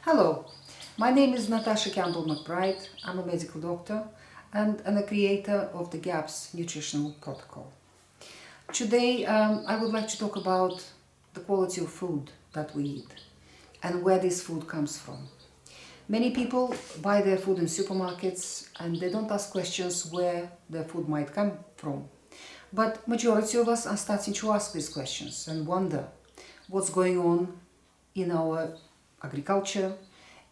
Hello, my name is Natasha Campbell McBride. I'm a medical doctor and a creator of the GAPS nutritional protocol. Today I would like to talk about the quality of food that we eat and where this food comes from. Many people buy their food in supermarkets and they don't ask questions where their food might come from. But majority of us are starting to ask these questions and wonder what's going on in our agriculture,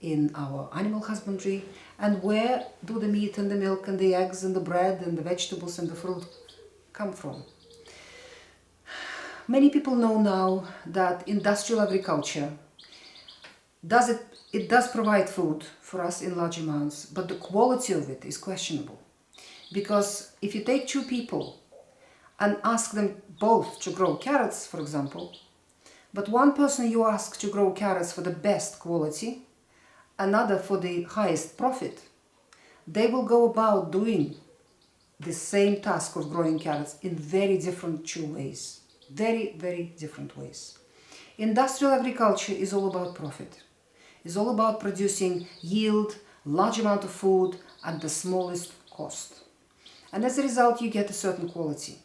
in our animal husbandry, and where do the meat and the milk and the eggs and the bread and the vegetables and the fruit come from. Many people know now that industrial agriculture does provide food for us in large amounts, but the quality of it is questionable. Because if you take two people and ask them both to grow carrots, for example, but one person you ask to grow carrots for the best quality, another for the highest profit, they will go about doing the same task of growing carrots in very different two ways. Very, very different ways. Industrial agriculture is all about profit. It's all about producing yield, large amount of food at the smallest cost. And as a result, you get a certain quality.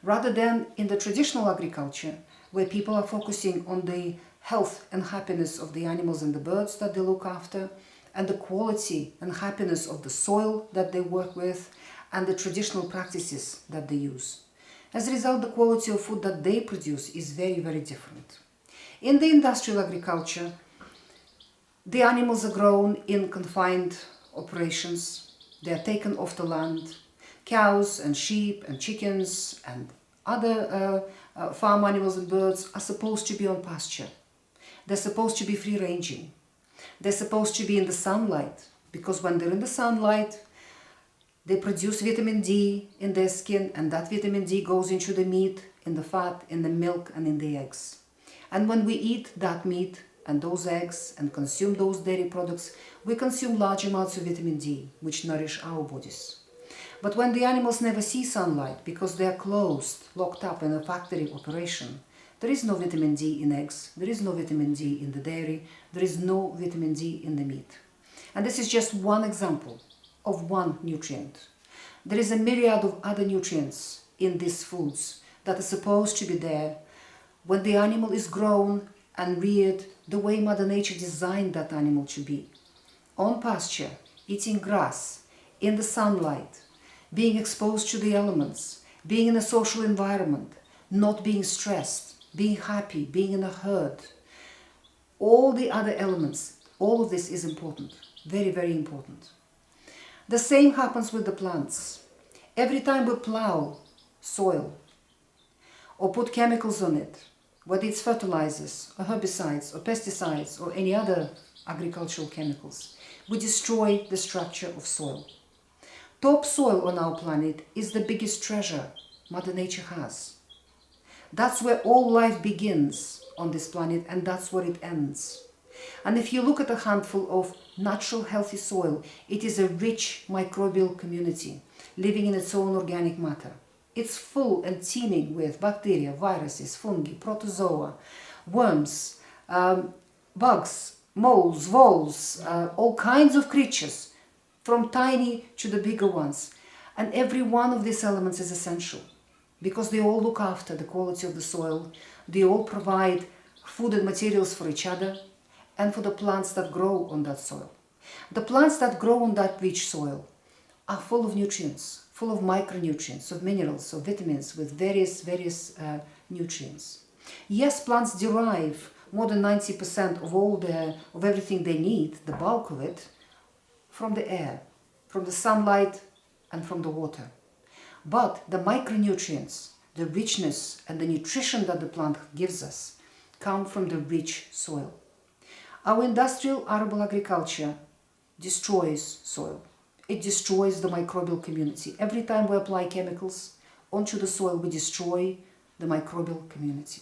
Rather than in the traditional agriculture, where people are focusing on the health and happiness of the animals and the birds that they look after, and the quality and happiness of the soil that they work with, and the traditional practices that they use. As a result, the quality of food that they produce is very, very different. In the industrial agriculture, the animals are grown in confined operations. They are taken off the land. Cows and sheep and chickens and other farm animals and birds are supposed to be on pasture. They're supposed to be free-ranging. They're supposed to be in the sunlight, because when they're in the sunlight, they produce vitamin D in their skin, and that vitamin D goes into the meat, in the fat, in the milk, and in the eggs. And when we eat that meat and those eggs and consume those dairy products, we consume large amounts of vitamin D, which nourish our bodies. But when the animals never see sunlight because they are closed, locked up in a factory operation, there is no vitamin D in eggs, there is no vitamin D in the dairy, there is no vitamin D in the meat. And this is just one example of one nutrient. There is a myriad of other nutrients in these foods that are supposed to be there when the animal is grown and reared the way Mother Nature designed that animal to be. On pasture, eating grass, in the sunlight, being exposed to the elements, being in a social environment, not being stressed, being happy, being in a herd. All the other elements, all of this is important, very, very important. The same happens with the plants. Every time we plow soil or put chemicals on it, whether it's fertilizers or herbicides or pesticides or any other agricultural chemicals, we destroy the structure of soil. Topsoil on our planet is the biggest treasure Mother Nature has. That's where all life begins on this planet, and that's where it ends. And if you look at a handful of natural healthy soil, it is a rich microbial community living in its own organic matter. It's full and teeming with bacteria, viruses, fungi, protozoa, worms, bugs, moles, voles, all kinds of creatures, from tiny to the bigger ones. And every one of these elements is essential because they all look after the quality of the soil. They all provide food and materials for each other and for the plants that grow on that soil. The plants that grow on that rich soil are full of nutrients, full of micronutrients, of minerals, of vitamins, with various nutrients. Yes, plants derive more than 90% of everything they need, the bulk of it, from the air, from the sunlight, and from the water. But the micronutrients, the richness and the nutrition that the plant gives us come from the rich soil. Our industrial arable agriculture destroys soil. It destroys the microbial community. Every time we apply chemicals onto the soil, we destroy the microbial community.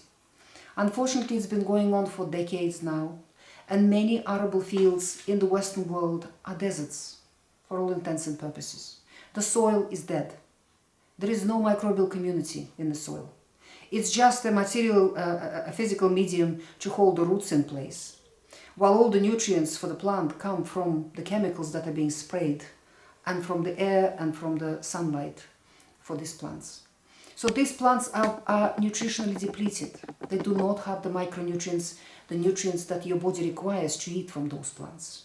Unfortunately, it's been going on for decades now, and many arable fields in the Western world are deserts, for all intents and purposes. The soil is dead. There is no microbial community in the soil. It's just a material, a physical medium to hold the roots in place. while all the nutrients for the plant come from the chemicals that are being sprayed and from the air and from the sunlight for these plants. So these plants are nutritionally depleted. They do not have the micronutrients, the nutrients that your body requires to eat from those plants.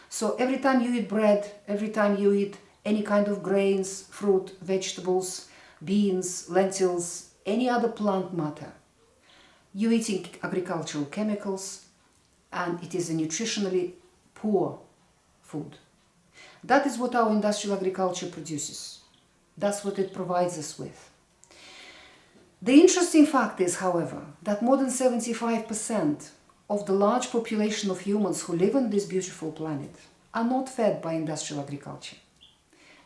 So every time you eat bread, every time you eat any kind of grains, fruit, vegetables, beans, lentils, any other plant matter, you're eating agricultural chemicals, and it is a nutritionally poor food. That is what our industrial agriculture produces. That's what it provides us with. The interesting fact is, however, that more than 75% of the large population of humans who live on this beautiful planet are not fed by industrial agriculture.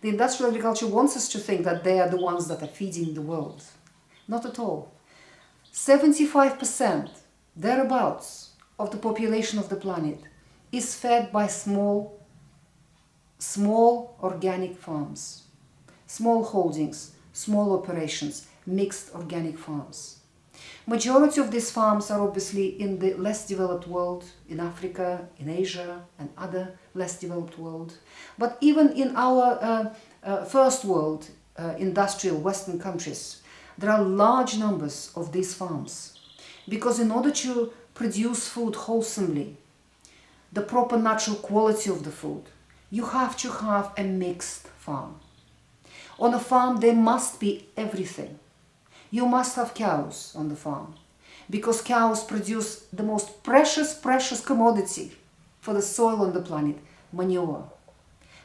The industrial agriculture wants us to think that they are the ones that are feeding the world. Not at all. 75%, thereabouts, of the population of the planet is fed by small organic farms, small holdings, small operations, mixed organic farms. Majority of these farms are obviously in the less developed world, in Africa, in Asia, and other less developed world. But even in our first world, industrial Western countries, there are large numbers of these farms. Because in order to produce food wholesomely, the proper natural quality of the food, you have to have a mixed farm. On a farm, there must be everything. You must have cows on the farm, because cows produce the most precious commodity for the soil on the planet, manure.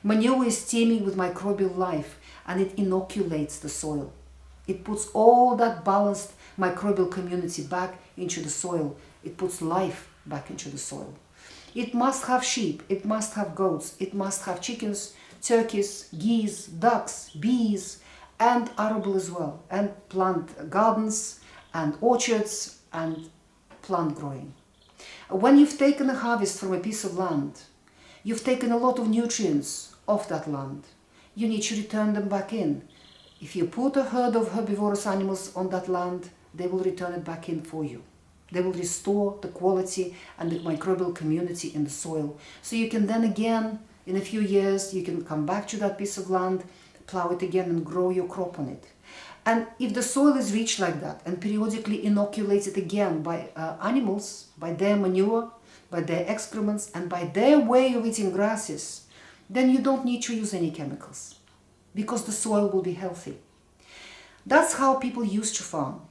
Manure is teeming with microbial life, and it inoculates the soil. It puts all that balanced microbial community back into the soil. It puts life back into the soil. It must have sheep, it must have goats, it must have chickens, turkeys, geese, ducks, bees, and arable as well, and plant gardens and orchards and plant growing. When you've taken a harvest from a piece of land, you've taken a lot of nutrients off that land. You need to return them back in. If you put a herd of herbivorous animals on that land, they will return it back in for you. They will restore the quality and the microbial community in the soil. So you can then again, in a few years, you can come back to that piece of land, plow it again and grow your crop on it. And if the soil is rich like that and periodically inoculated again by animals, by their manure, by their excrements, and by their way of eating grasses, then you don't need to use any chemicals, because the soil will be healthy. That's how people used to farm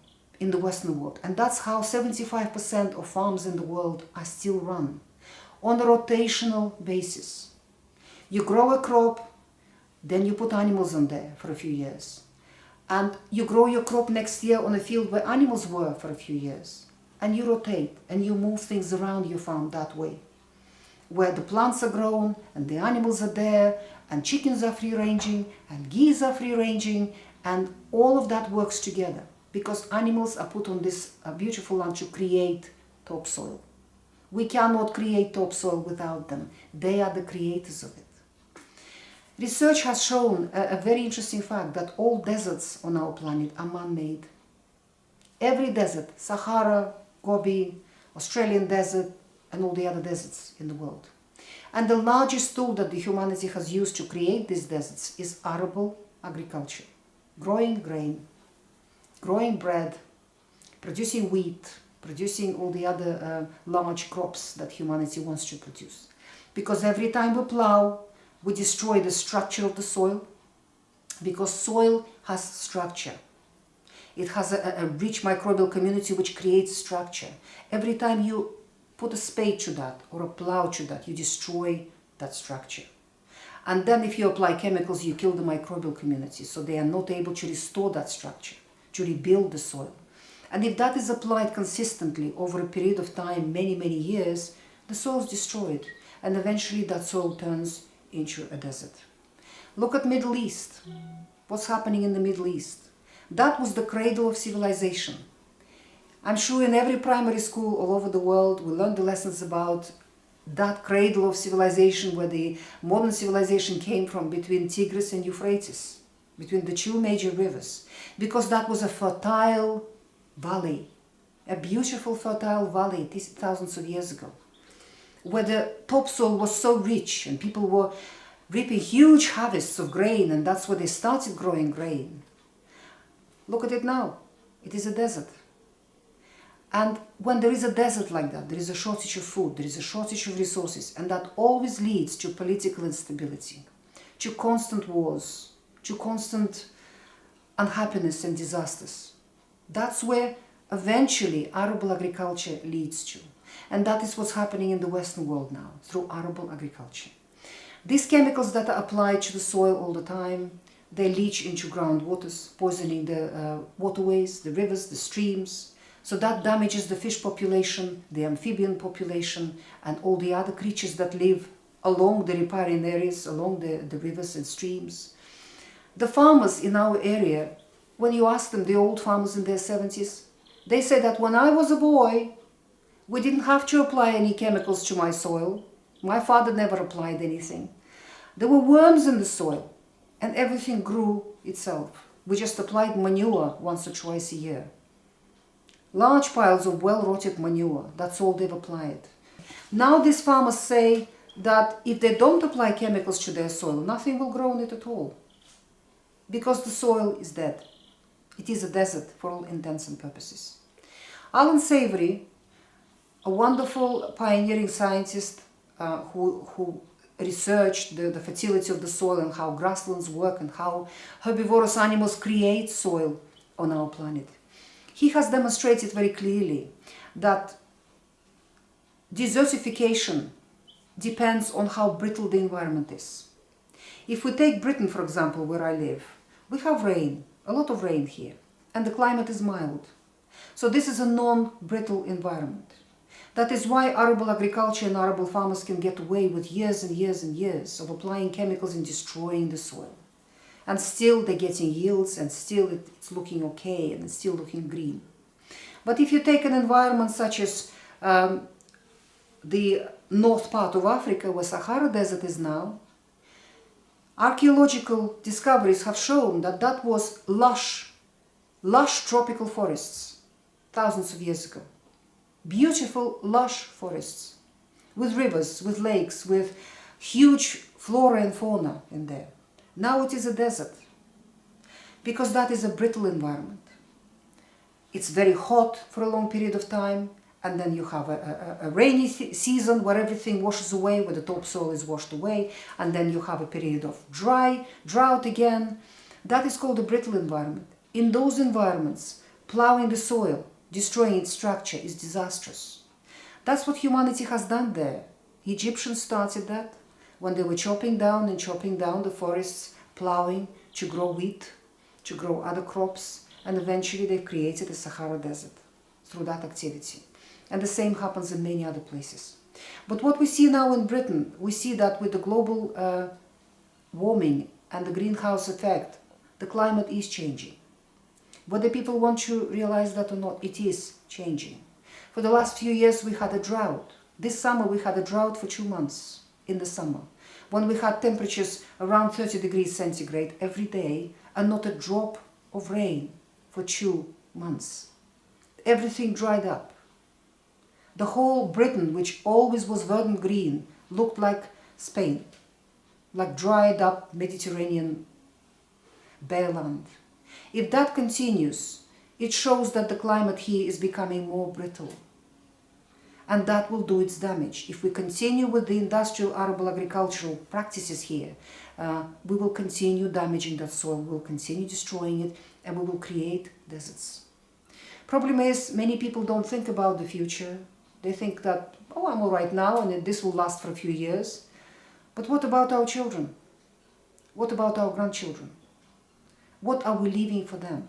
in the Western world, and that's how 75% of farms in the world are still run, on a rotational basis. You grow a crop, then you put animals on there for a few years. And you grow your crop next year on a field where animals were for a few years. And you rotate and you move things around your farm that way, where the plants are grown and the animals are there and chickens are free-ranging and geese are free-ranging, and all of that works together because animals are put on this beautiful land to create topsoil. We cannot create topsoil without them. They are the creators of it. Research has shown a very interesting fact that all deserts on our planet are man-made. Every desert, Sahara, Gobi, Australian desert, and all the other deserts in the world. And the largest tool that the humanity has used to create these deserts is arable agriculture. Growing grain, growing bread, producing wheat, producing all the other large crops that humanity wants to produce. Because every time we plow, we destroy the structure of the soil, because soil has structure. It has a rich microbial community which creates structure. Every time you put a spade to that or a plow to that, you destroy that structure. And then if you apply chemicals, you kill the microbial community, so they are not able to restore that structure, to rebuild the soil. And if that is applied consistently over a period of time, many years, the soil is destroyed, and eventually that soil turns into a desert. Look at Middle East. What's happening in the Middle East? That was the cradle of civilization. I'm sure in every primary school all over the world we learned the lessons about that cradle of civilization, where the modern civilization came from, between Tigris and Euphrates, between the two major rivers, because that was a fertile valley, a beautiful fertile valley thousands of years ago. where the topsoil was so rich and people were reaping huge harvests of grain, and that's where they started growing grain. Look at it now. It is a desert. And when there is a desert like that, there is a shortage of food, there is a shortage of resources, and that always leads to political instability, to constant wars, to constant unhappiness and disasters. That's where eventually arable agriculture leads to. And that is what's happening in the Western world now, through arable agriculture. These chemicals that are applied to the soil all the time, they leach into groundwaters, poisoning the waterways, the rivers, the streams. So that damages the fish population, the amphibian population, and all the other creatures that live along the riparian areas, along the rivers and streams. The farmers in our area, when you ask them, the old farmers in their 70s, they say that when I was a boy, we didn't have to apply any chemicals to my soil. My father never applied anything. There were worms in the soil, and everything grew itself. We just applied manure once or twice a year. Large piles of well-rotted manure, that's all they've applied. Now these farmers say that if they don't apply chemicals to their soil, nothing will grow in it at all, because the soil is dead. It is a desert for all intents and purposes. Alan Savory, a wonderful pioneering scientist who researched the fertility of the soil and how grasslands work and how herbivorous animals create soil on our planet. He has demonstrated very clearly that desertification depends on how brittle the environment is. If we take Britain, for example, where I live, we have rain, a lot of rain here, and the climate is mild. So this is a non-brittle environment. That is why arable agriculture and arable farmers can get away with years and years and years of applying chemicals and destroying the soil. And still they're getting yields, and still it's looking okay, and it's still looking green. But if you take an environment such as the north part of Africa, where Sahara Desert is now, archaeological discoveries have shown that that was lush tropical forests thousands of years ago. Beautiful, lush forests with rivers, with lakes, with huge flora and fauna in there. Now it is a desert, because that is a brittle environment. It's very hot for a long period of time, and then you have a rainy season where everything washes away, where the topsoil is washed away, and then you have a period of drought again. That is called a brittle environment. In those environments, plowing the soil, destroying its structure is disastrous. That's what humanity has done there. Egyptians started that when they were chopping down the forests, plowing to grow wheat, to grow other crops, and eventually they created the Sahara Desert through that activity. And the same happens in many other places. But what we see now in Britain, we see that with the global warming and the greenhouse effect, the climate is changing. Whether people want to realize that or not, it is changing. For the last few years we had a drought. This summer we had a drought for 2 months in the summer, when we had temperatures around 30 degrees centigrade every day and not a drop of rain for 2 months. Everything dried up. The whole Britain, which always was verdant green, looked like Spain, like dried up Mediterranean bare land. If that continues, it shows that the climate here is becoming more brittle. And that will do its damage. If we continue with the industrial arable agricultural practices here, we will continue damaging that soil, we will continue destroying it, and we will create deserts. Problem is, many people don't think about the future. They think that, oh, I'm all right now, and this will last for a few years. But what about our children? What about our grandchildren? What are we leaving for them?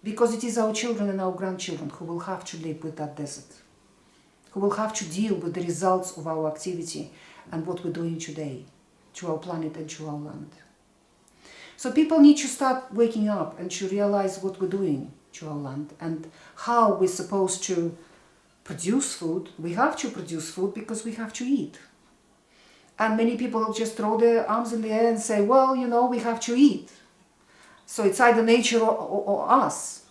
Because it is our children and our grandchildren who will have to live with that desert, who will have to deal with the results of our activity and what we're doing today to our planet and to our land. So people need to start waking up and to realize what we're doing to our land and how we're supposed to produce food. We have to produce food because we have to eat. And many people just throw their arms in the air and say, well, you know, we have to eat. So it's either nature or us.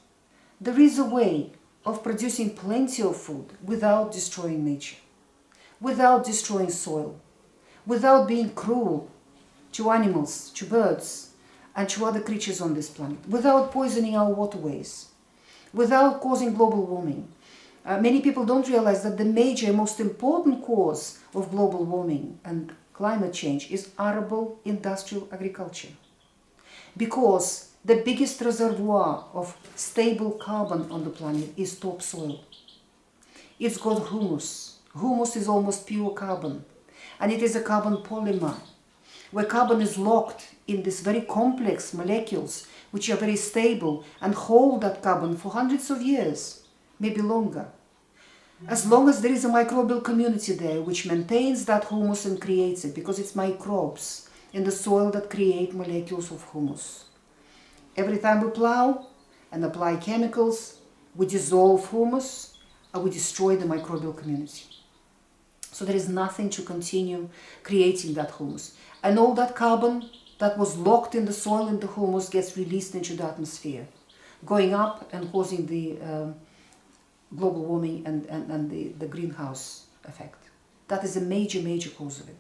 There is a way of producing plenty of food without destroying nature. without destroying soil, without being cruel to animals, to birds, and to other creatures on this planet, without poisoning our waterways, without causing global warming. Many people don't realize that the major, most important cause of global warming and climate change is arable industrial agriculture. Because the biggest reservoir of stable carbon on the planet is topsoil. It's got humus. Humus is almost pure carbon. And it is a carbon polymer, where carbon is locked in these very complex molecules, which are very stable and hold that carbon for hundreds of years, maybe longer. As long as there is a microbial community there which maintains that humus and creates it, because it's microbes in the soil that create molecules of humus. Every time we plow and apply chemicals, we dissolve humus and we destroy the microbial community. So there is nothing to continue creating that humus. And all that carbon that was locked in the soil and the humus gets released into the atmosphere, going up and causing the global warming and the greenhouse effect. That is a major, major cause of it.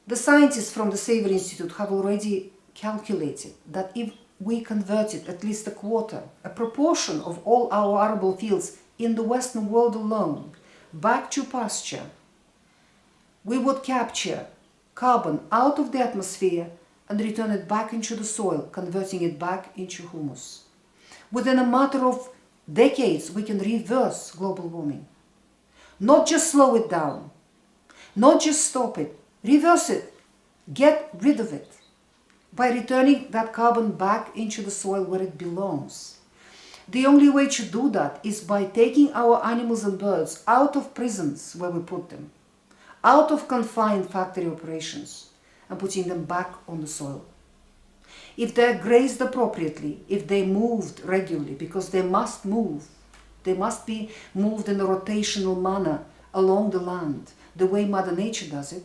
The scientists from the Savory Institute have already calculated that if we converted at least a quarter, a proportion of all our arable fields in the Western world alone, back to pasture, we would capture carbon out of the atmosphere and return it back into the soil, converting it back into humus. Within a matter of decades, we can reverse global warming. Not just slow it down, not just stop it, reverse it, get rid of it by returning that carbon back into the soil where it belongs. The only way to do that is by taking our animals and birds out of prisons where we put them, out of confined factory operations, and putting them back on the soil. If they're grazed appropriately, if they moved regularly, because they must move, they must be moved in a rotational manner along the land, the way Mother Nature does it,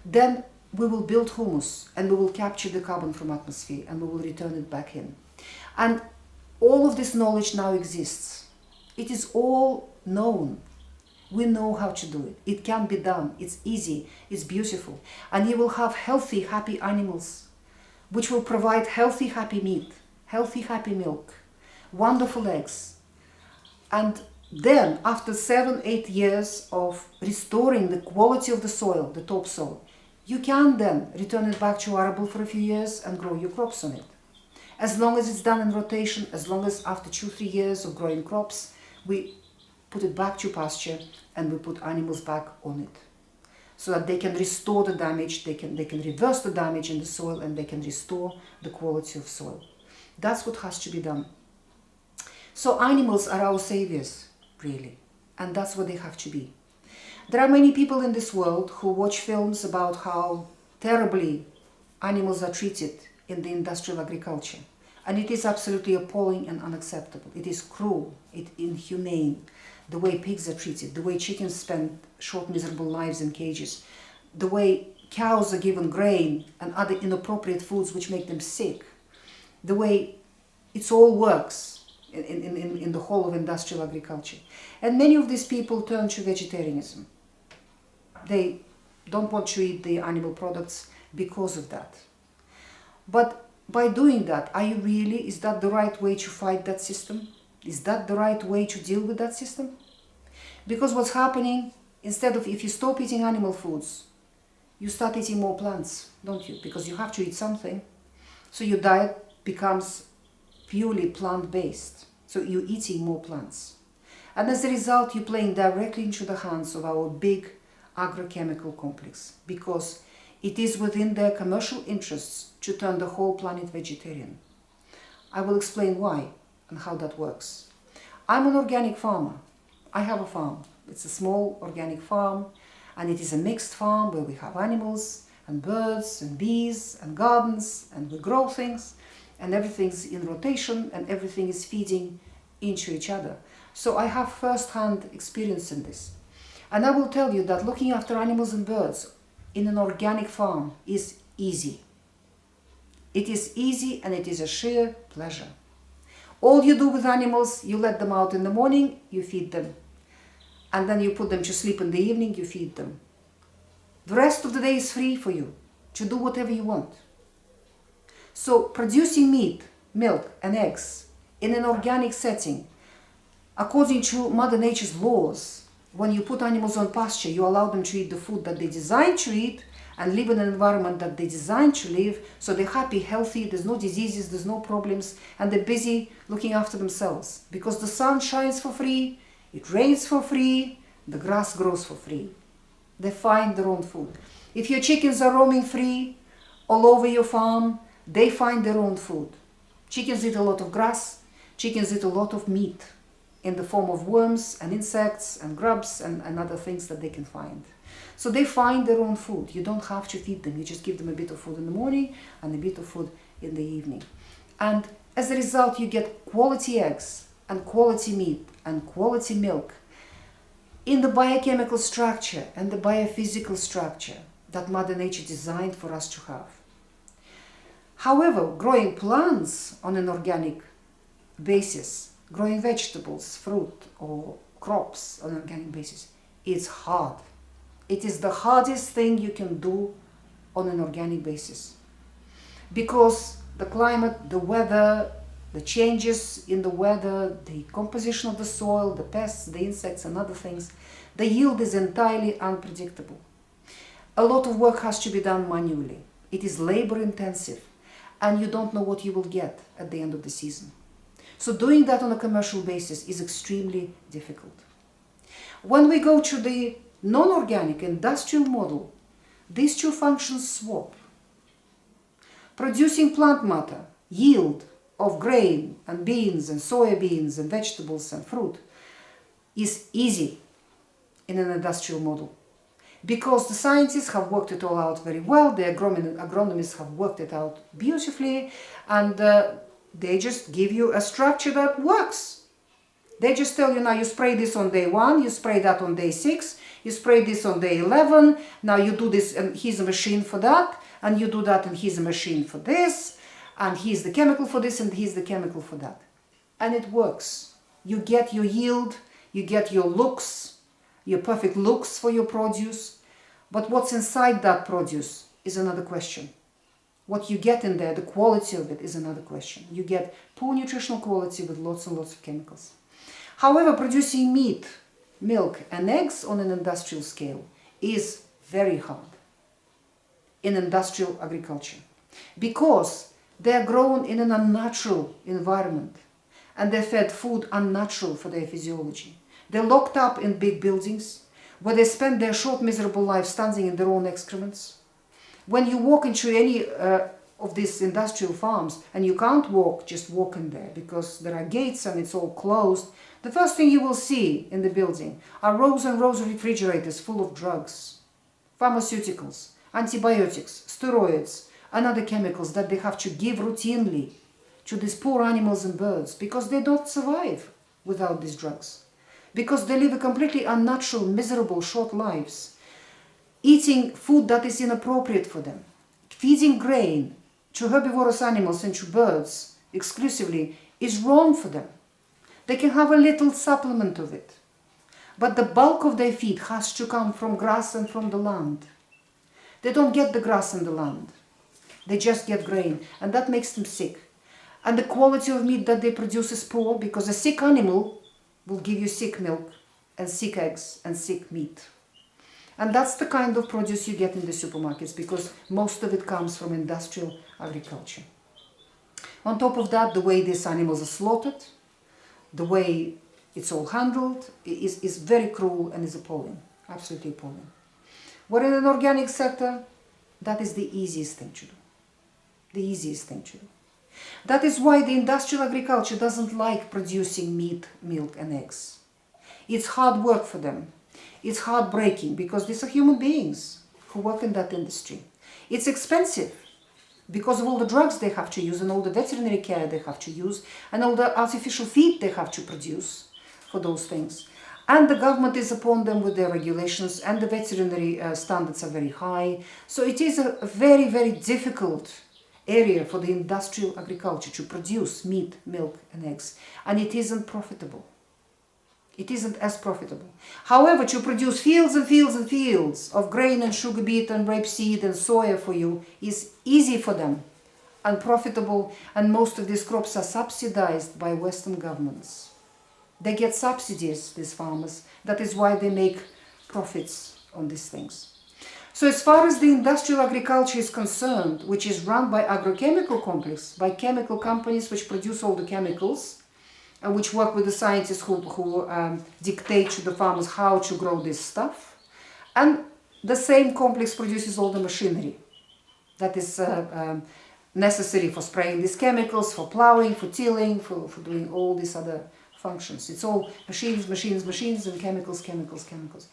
then we will build humus and we will capture the carbon from atmosphere and we will return it back in. And all of this knowledge now exists. It is all known. We know how to do it. It can be done. It's easy. It's beautiful. And you will have healthy, happy animals, which will provide healthy, happy meat, healthy, happy milk, wonderful eggs. And then, after 7-8 years of restoring the quality of the soil, the topsoil, you can then return it back to arable for a few years and grow your crops on it. As long as it's done in rotation, as long as after 2-3 years of growing crops, we put it back to pasture and we put animals back on it, so that they can restore the damage, they can reverse the damage in the soil, and they can restore the quality of soil. That's what has to be done. So animals are our saviors, really, and that's what they have to be. There are many people in this world who watch films about how terribly animals are treated in the industrial agriculture. And it is absolutely appalling and unacceptable. It is cruel, it's inhumane, the way pigs are treated, the way chickens spend short, miserable lives in cages, the way cows are given grain and other inappropriate foods which make them sick, the way it all works in the whole of industrial agriculture. And many of these people turn to vegetarianism. They don't want to eat the animal products because of that. But by doing that, is that the right way to fight that system? Is that the right way to deal with that system? Because what's happening, instead of, if you stop eating animal foods, you start eating more plants, don't you? Because you have to eat something. So your diet becomes purely plant-based. So you're eating more plants. And as a result, you're playing directly into the hands of our big agrochemical complex, because it is within their commercial interests to turn the whole planet vegetarian. I will explain why and how that works. I'm an organic farmer. I have a farm. It's a small organic farm, and it is a mixed farm where we have animals and birds and bees and gardens, and we grow things, and everything's in rotation and everything is feeding into each other. So I have first-hand experience in this. And I will tell you that looking after animals and birds in an organic farm is easy. It is easy and it is a sheer pleasure. All you do with animals, you let them out in the morning, you feed them. and then you put them to sleep in the evening, you feed them. The rest of the day is free for you to do whatever you want. So producing meat, milk and eggs in an organic setting, according to Mother Nature's laws, when you put animals on pasture, you allow them to eat the food that they're designed to eat and live in an environment that they're designed to live, so they're happy, healthy, there's no diseases, there's no problems, and they're busy looking after themselves. Because the sun shines for free, it rains for free, the grass grows for free. They find their own food. If your chickens are roaming free all over your farm, they find their own food. Chickens eat a lot of grass, chickens eat a lot of meat in the form of worms and insects and grubs and other things that they can find. So they find their own food. You don't have to feed them. You just give them a bit of food in the morning and a bit of food in the evening. And as a result, you get quality eggs and quality meat and quality milk in the biochemical structure and the biophysical structure that Mother Nature designed for us to have. However, growing plants on an organic basis, growing vegetables, fruit or crops on an organic basis, it's hard. It is the hardest thing you can do on an organic basis. Because the climate, the weather, the changes in the weather, the composition of the soil, the pests, the insects and other things, the yield is entirely unpredictable. A lot of work has to be done manually. It is labor intensive and you don't know what you will get at the end of the season. So doing that on a commercial basis is extremely difficult. When we go to the non-organic industrial model, these two functions swap. Producing plant matter, yield of grain and beans and soybeans and vegetables and fruit is easy in an industrial model because the scientists have worked it all out very well, the agronomists have worked it out beautifully, and they just give you a structure that works. They just tell you, now you spray this on day 1, you spray that on day 6, you spray this on day 11, now you do this and here's a machine for that, and you do that and here's a machine for this, and here's the chemical for this and here's the chemical for that. And it works. You get your yield, you get your looks, your perfect looks for your produce, but what's inside that produce is another question. What you get in there, the quality of it, is another question. You get poor nutritional quality with lots and lots of chemicals. However, producing meat, milk and eggs on an industrial scale is very hard in industrial agriculture because they are grown in an unnatural environment and they're fed food unnatural for their physiology. They're locked up in big buildings where they spend their short miserable life standing in their own excrements. When you walk into any of these industrial farms and you can't just walk in there because there are gates and it's all closed, the first thing you will see in the building are rows and rows of refrigerators full of drugs, pharmaceuticals, antibiotics, steroids and other chemicals that they have to give routinely to these poor animals and birds because they don't survive without these drugs. Because they live a completely unnatural, miserable, short lives. Eating food that is inappropriate for them, feeding grain to herbivorous animals and to birds exclusively is wrong for them. They can have a little supplement of it, but the bulk of their feed has to come from grass and from the land. They don't get the grass and the land, they just get grain, and that makes them sick. And the quality of meat that they produce is poor because a sick animal will give you sick milk and sick eggs and sick meat. And that's the kind of produce you get in the supermarkets because most of it comes from industrial agriculture. On top of that, the way these animals are slaughtered, the way it's all handled is very cruel and is appalling, absolutely appalling. Where in an organic sector, that is the easiest thing to do. The easiest thing to do. That is why the industrial agriculture doesn't like producing meat, milk and eggs. It's hard work for them. It's heartbreaking because these are human beings who work in that industry. It's expensive because of all the drugs they have to use and all the veterinary care they have to use and all the artificial feed they have to produce for those things. And the government is upon them with their regulations and the veterinary standards are very high. So it is a very, very difficult area for the industrial agriculture to produce meat, milk and eggs. And it isn't profitable. It isn't as profitable. However, to produce fields and fields and fields of grain and sugar beet and rapeseed and soya for you is easy for them and profitable, and most of these crops are subsidized by Western governments. They get subsidies, these farmers. That is why they make profits on these things. So as far as the industrial agriculture is concerned, which is run by agrochemical complex, by chemical companies which produce all the chemicals, and which work with the scientists who dictate to the farmers how to grow this stuff, and the same complex produces all the machinery that is necessary for spraying these chemicals, for plowing, for tilling, for doing all these other functions. It's all machines, machines, machines, and chemicals, chemicals, chemicals.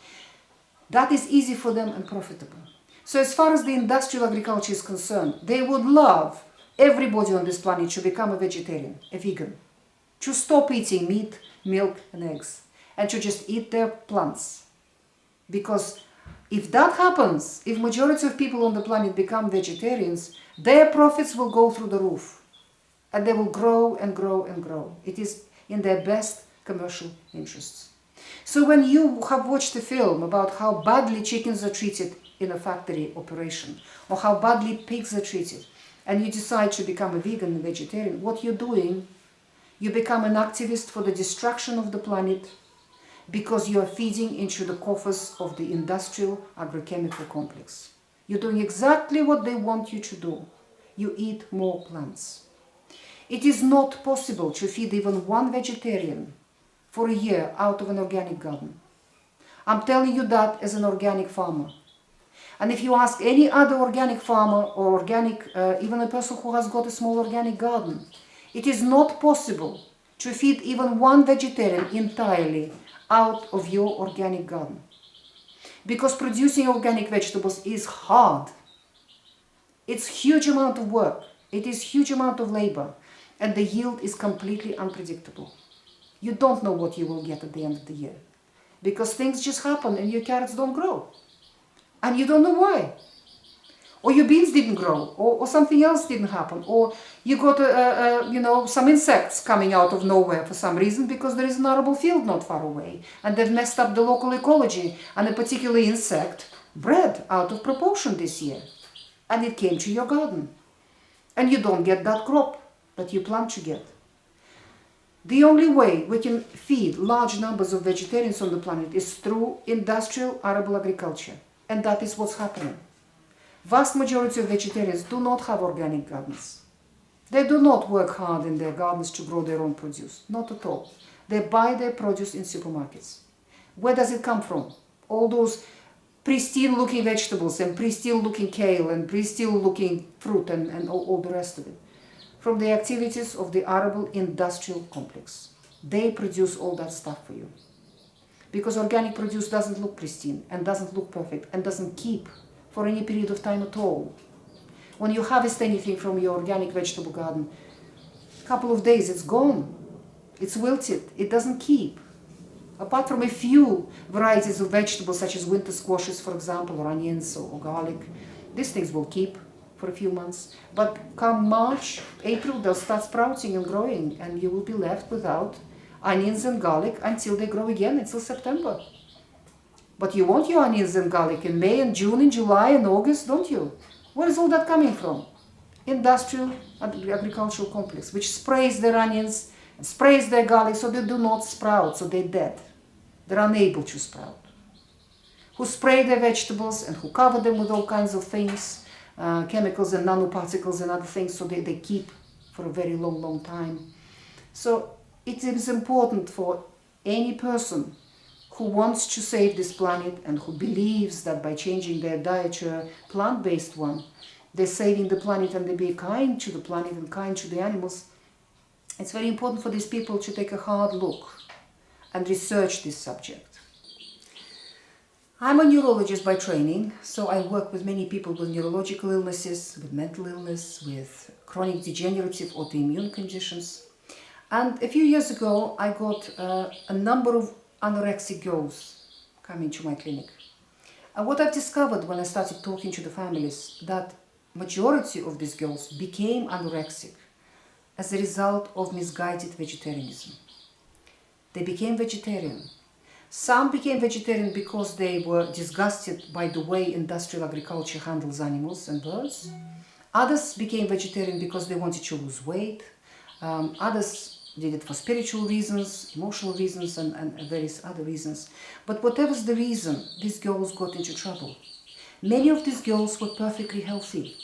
That is easy for them and profitable. So as far as the industrial agriculture is concerned, they would love everybody on this planet to become a vegetarian, a vegan, to stop eating meat, milk, and eggs, and to just eat their plants. Because if that happens, if majority of people on the planet become vegetarians, their profits will go through the roof, and they will grow and grow and grow. It is in their best commercial interests. So when you have watched a film about how badly chickens are treated in a factory operation, or how badly pigs are treated, and you decide to become a vegan and vegetarian, what you're doing, you become an activist for the destruction of the planet, because you are feeding into the coffers of the industrial agrochemical complex. You're doing exactly what they want you to do. You eat more plants. It is not possible to feed even one vegetarian for a year out of an organic garden. I'm telling you that as an organic farmer. And if you ask any other organic farmer or organic, even a person who has got a small organic garden, it is not possible to feed even one vegetarian entirely out of your organic garden. Because producing organic vegetables is hard. It's huge amount of work. It is huge amount of labor. And the yield is completely unpredictable. You don't know what you will get at the end of the year. Because things just happen and your carrots don't grow. And you don't know why. Or your beans didn't grow, or something else didn't happen, or you got some insects coming out of nowhere for some reason because there is an arable field not far away, and they've messed up the local ecology, and a particular insect bred out of proportion this year, and it came to your garden, and you don't get that crop that you plan to get. The only way we can feed large numbers of vegetarians on the planet is through industrial arable agriculture, and that is what's happening. Vast majority of vegetarians do not have organic gardens. They do not work hard in their gardens to grow their own produce. Not at all. They buy their produce in supermarkets. Where does it come from? All those pristine looking vegetables and pristine looking kale and pristine looking fruit and all the rest of it. From the activities of the arable industrial complex. They produce all that stuff for you. Because organic produce doesn't look pristine and doesn't look perfect and doesn't keep for any period of time at all. When you harvest anything from your organic vegetable garden, a couple of days it's gone. It's wilted. It doesn't keep. Apart from a few varieties of vegetables such as winter squashes, for example, or onions or garlic, these things will keep for a few months. But come March, April, they'll start sprouting and growing, and you will be left without onions and garlic until they grow again, until September. But you want your onions and garlic in May and June and July and August, don't you? Where is all that coming from? Industrial agricultural complex, which sprays their onions and sprays their garlic so they do not sprout, so they're dead. They're unable to sprout. Who spray their vegetables and who cover them with all kinds of things, chemicals and nanoparticles and other things, so they keep for a very long, long time. So it is important for any person who wants to save this planet and who believes that by changing their diet to a plant-based one, they're saving the planet and they be kind to the planet and kind to the animals. It's very important for these people to take a hard look and research this subject. I'm a neurologist by training, so I work with many people with neurological illnesses, with mental illness, with chronic degenerative autoimmune conditions. And a few years ago, I got a number of anorexic girls coming to my clinic. And what I've discovered when I started talking to the families, that majority of these girls became anorexic as a result of misguided vegetarianism. They became vegetarian. Some became vegetarian because they were disgusted by the way industrial agriculture handles animals and birds. Others became vegetarian because they wanted to lose weight. Others did it for spiritual reasons, emotional reasons, and various other reasons. But whatever's the reason, these girls got into trouble. Many of these girls were perfectly healthy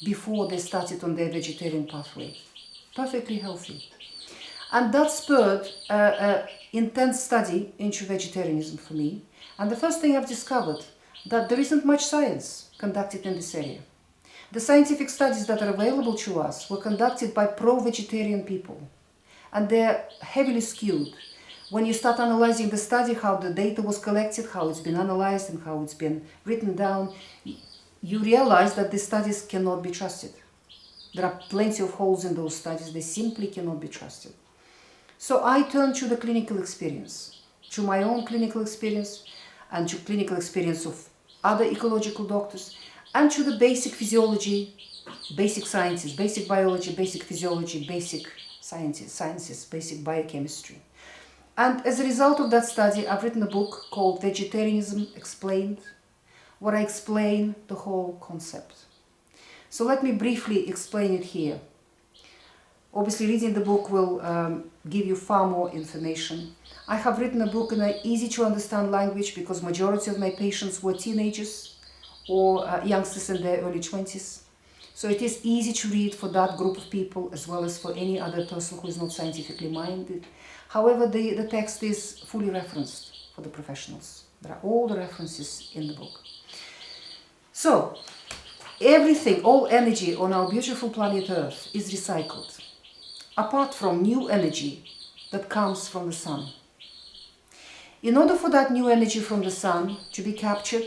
before they started on their vegetarian pathway. Perfectly healthy. And that spurred intense study into vegetarianism for me. And the first thing I've discovered, that there isn't much science conducted in this area. The scientific studies that are available to us were conducted by pro-vegetarian people. And they're heavily skewed. When you start analyzing the study, how the data was collected, how it's been analyzed, and how it's been written down, you realize that these studies cannot be trusted. There are plenty of holes in those studies. They simply cannot be trusted. So I turned to the clinical experience, to my own clinical experience, and to clinical experience of other ecological doctors, and to the basic physiology, basic sciences, basic biology, basic physiology, basic sciences, basic biochemistry. And as a result of that study, I've written a book called Vegetarianism Explained, where I explain the whole concept. So let me briefly explain it here. Obviously, reading the book will give you far more information. I have written a book in an easy-to-understand language because majority of my patients were teenagers or youngsters in their early 20s. So it is easy to read for that group of people as well as for any other person who is not scientifically minded. However, the text is fully referenced for the professionals. There are all the references in the book. So, everything, all energy on our beautiful planet Earth is recycled, apart from new energy that comes from the sun. In order for that new energy from the sun to be captured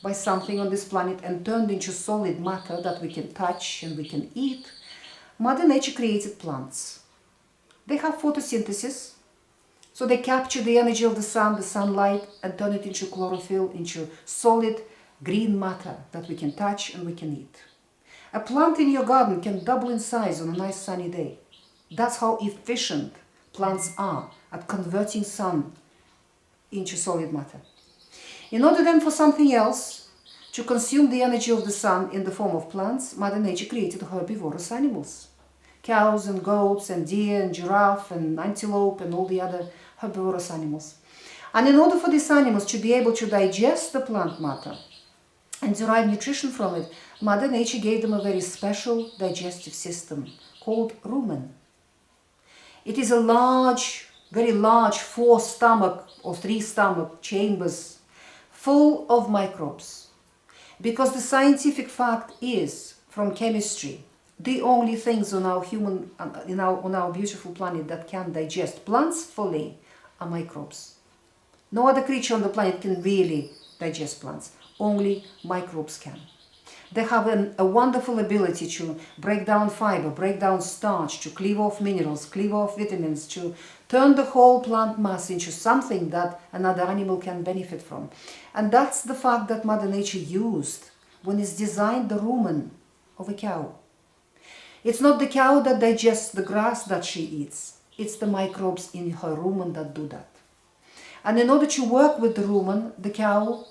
by something on this planet and turned into solid matter that we can touch and we can eat, Mother Nature created plants. They have photosynthesis, so they capture the energy of the sun, the sunlight, and turn it into chlorophyll, into solid green matter that we can touch and we can eat. A plant in your garden can double in size on a nice sunny day. That's how efficient plants are at converting sun into solid matter. In order then for something else to consume the energy of the sun in the form of plants, Mother Nature created herbivorous animals. Cows and goats and deer and giraffe and antelope and all the other herbivorous animals. And in order for these animals to be able to digest the plant matter and derive nutrition from it, Mother Nature gave them a very special digestive system called rumen. It is a large, very large 4-stomach or 3-stomach chambers full of microbes. Because the scientific fact is, from chemistry, the only things on our on our beautiful planet that can digest plants fully are microbes. No other creature on the planet can really digest plants. Only microbes can. They have a wonderful ability to break down fiber, break down starch, to cleave off minerals, cleave off vitamins, to turn the whole plant mass into something that another animal can benefit from. And that's the fact that Mother Nature used when it's designed the rumen of a cow. It's not the cow that digests the grass that she eats. It's the microbes in her rumen that do that. And in order to work with the rumen, the cow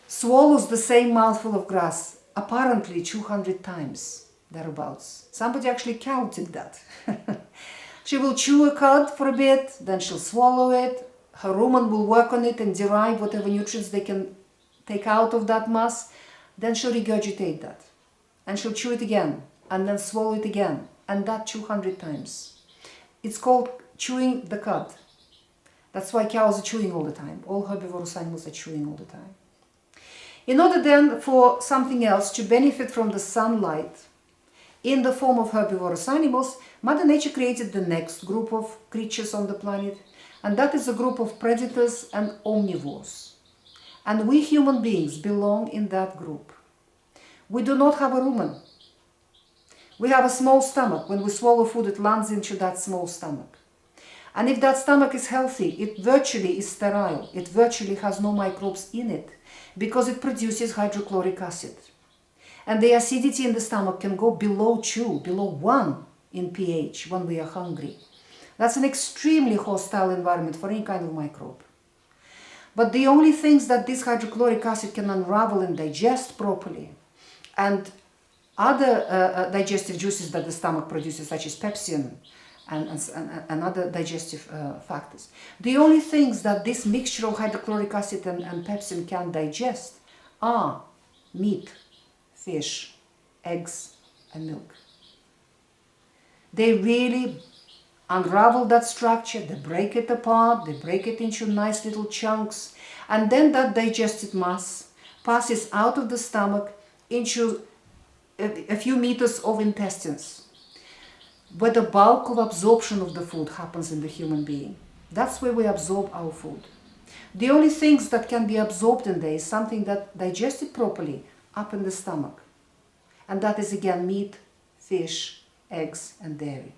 swallows the same mouthful of grass, apparently 200 times, thereabouts. Somebody actually counted that. She will chew a cud for a bit, then she'll swallow it. Her rumen will work on it and derive whatever nutrients they can take out of that mass. Then she'll regurgitate that. And she'll chew it again, and then swallow it again, and that 200 times. It's called chewing the cud. That's why cows are chewing all the time. All herbivorous animals are chewing all the time. In order then for something else to benefit from the sunlight in the form of herbivorous animals, Mother Nature created the next group of creatures on the planet, and that is a group of predators and omnivores. And we human beings belong in that group. We do not have a rumen. We have a small stomach. When we swallow food, it lands into that small stomach. And if that stomach is healthy, it virtually is sterile. It virtually has no microbes in it because it produces hydrochloric acid. And the acidity in the stomach can go below 2, below 1 in pH when we are hungry. That's an extremely hostile environment for any kind of microbe. But the only things that this hydrochloric acid can unravel and digest properly, and other digestive juices that the stomach produces, such as pepsin and other digestive factors, the only things that this mixture of hydrochloric acid and pepsin can digest are meat, fish, eggs, and milk. They really unravel that structure, they break it apart, they break it into nice little chunks, and then that digested mass passes out of the stomach into a few meters of intestines, where the bulk of absorption of the food happens in the human being. That's where we absorb our food. The only things that can be absorbed in there is something that digested properly up in the stomach. And that is again meat, fish, eggs, and dairy.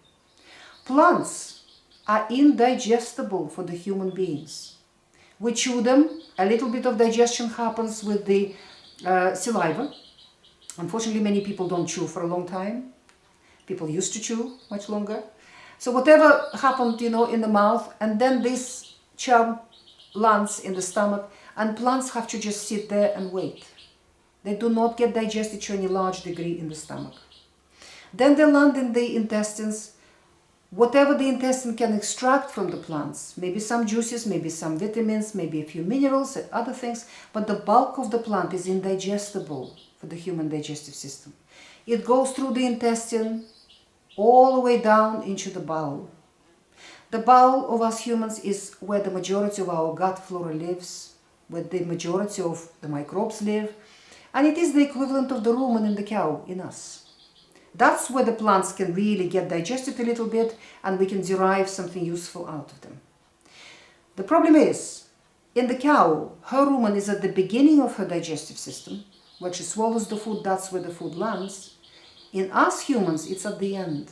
Plants are indigestible for the human beings. We chew them, a little bit of digestion happens with the saliva. Unfortunately, many people don't chew for a long time. People used to chew much longer. So whatever happened, in the mouth, and then this chum lands in the stomach, and plants have to just sit there and wait. They do not get digested to any large degree in the stomach. Then they land in the intestines. Whatever the intestine can extract from the plants, maybe some juices, maybe some vitamins, maybe a few minerals and other things, but the bulk of the plant is indigestible for the human digestive system. It goes through the intestine all the way down into the bowel. The bowel of us humans is where the majority of our gut flora lives, where the majority of the microbes live, and it is the equivalent of the rumen in the cow in us. That's where the plants can really get digested a little bit, and we can derive something useful out of them. The problem is, in the cow, her rumen is at the beginning of her digestive system. When she swallows the food, that's where the food lands. In us humans, it's at the end.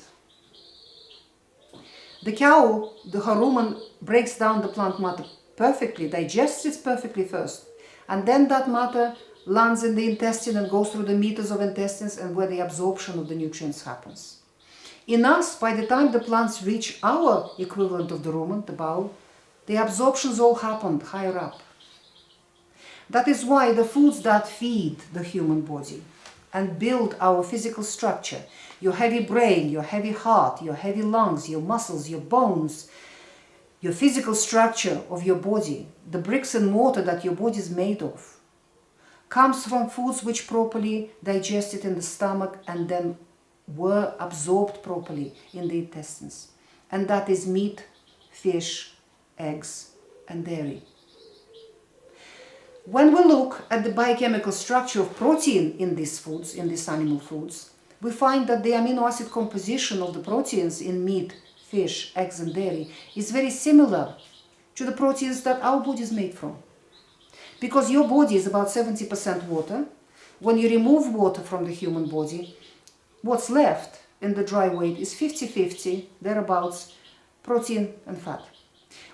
The cow, her rumen breaks down the plant matter perfectly, digests it perfectly first, and then that matter lands in the intestine and goes through the meters of intestines and where the absorption of the nutrients happens. In us, by the time the plants reach our equivalent of the rumen, the bowel, the absorptions all happened higher up. That is why the foods that feed the human body and build our physical structure, your heavy brain, your heavy heart, your heavy lungs, your muscles, your bones, your physical structure of your body, the bricks and mortar that your body is made of, comes from foods which properly digested in the stomach and then were absorbed properly in the intestines. And that is meat, fish, eggs, and dairy. When we look at the biochemical structure of protein in these foods, in these animal foods, we find that the amino acid composition of the proteins in meat, fish, eggs, and dairy is very similar to the proteins that our body is made from. Because your body is about 70% water. When you remove water from the human body, what's left in the dry weight is 50-50, thereabouts, protein and fat.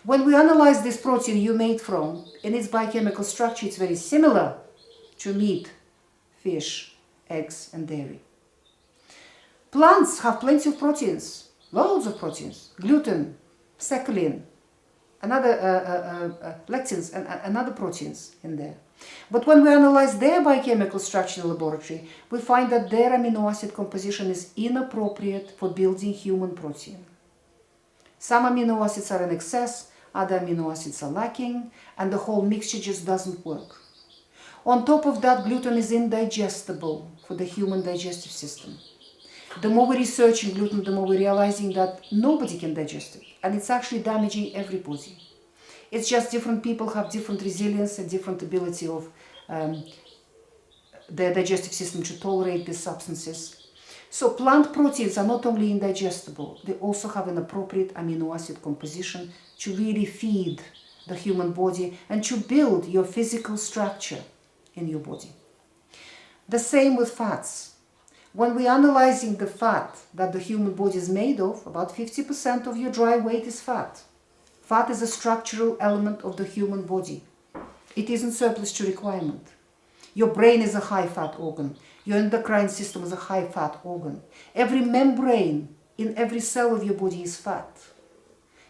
When we analyze this protein you made from, in its biochemical structure, it's very similar to meat, fish, eggs, and dairy. Plants have plenty of proteins, loads of proteins, gluten, saccharin, lectins, and other proteins in there. But when we analyze their biochemical structure in the laboratory, we find that their amino acid composition is inappropriate for building human protein. Some amino acids are in excess, other amino acids are lacking, and the whole mixture just doesn't work. On top of that, gluten is indigestible for the human digestive system. The more we research in gluten, the more we're realizing that nobody can digest it, and it's actually damaging everybody. It's just different people have different resilience and different ability of their digestive system to tolerate these substances. So plant proteins are not only indigestible, they also have an appropriate amino acid composition to really feed the human body and to build your physical structure in your body. The same with fats. When we're analyzing the fat that the human body is made of, about 50% of your dry weight is fat. Fat is a structural element of the human body. It isn't surplus to requirement. Your brain is a high-fat organ. Your endocrine system is a high-fat organ. Every membrane in every cell of your body is fat.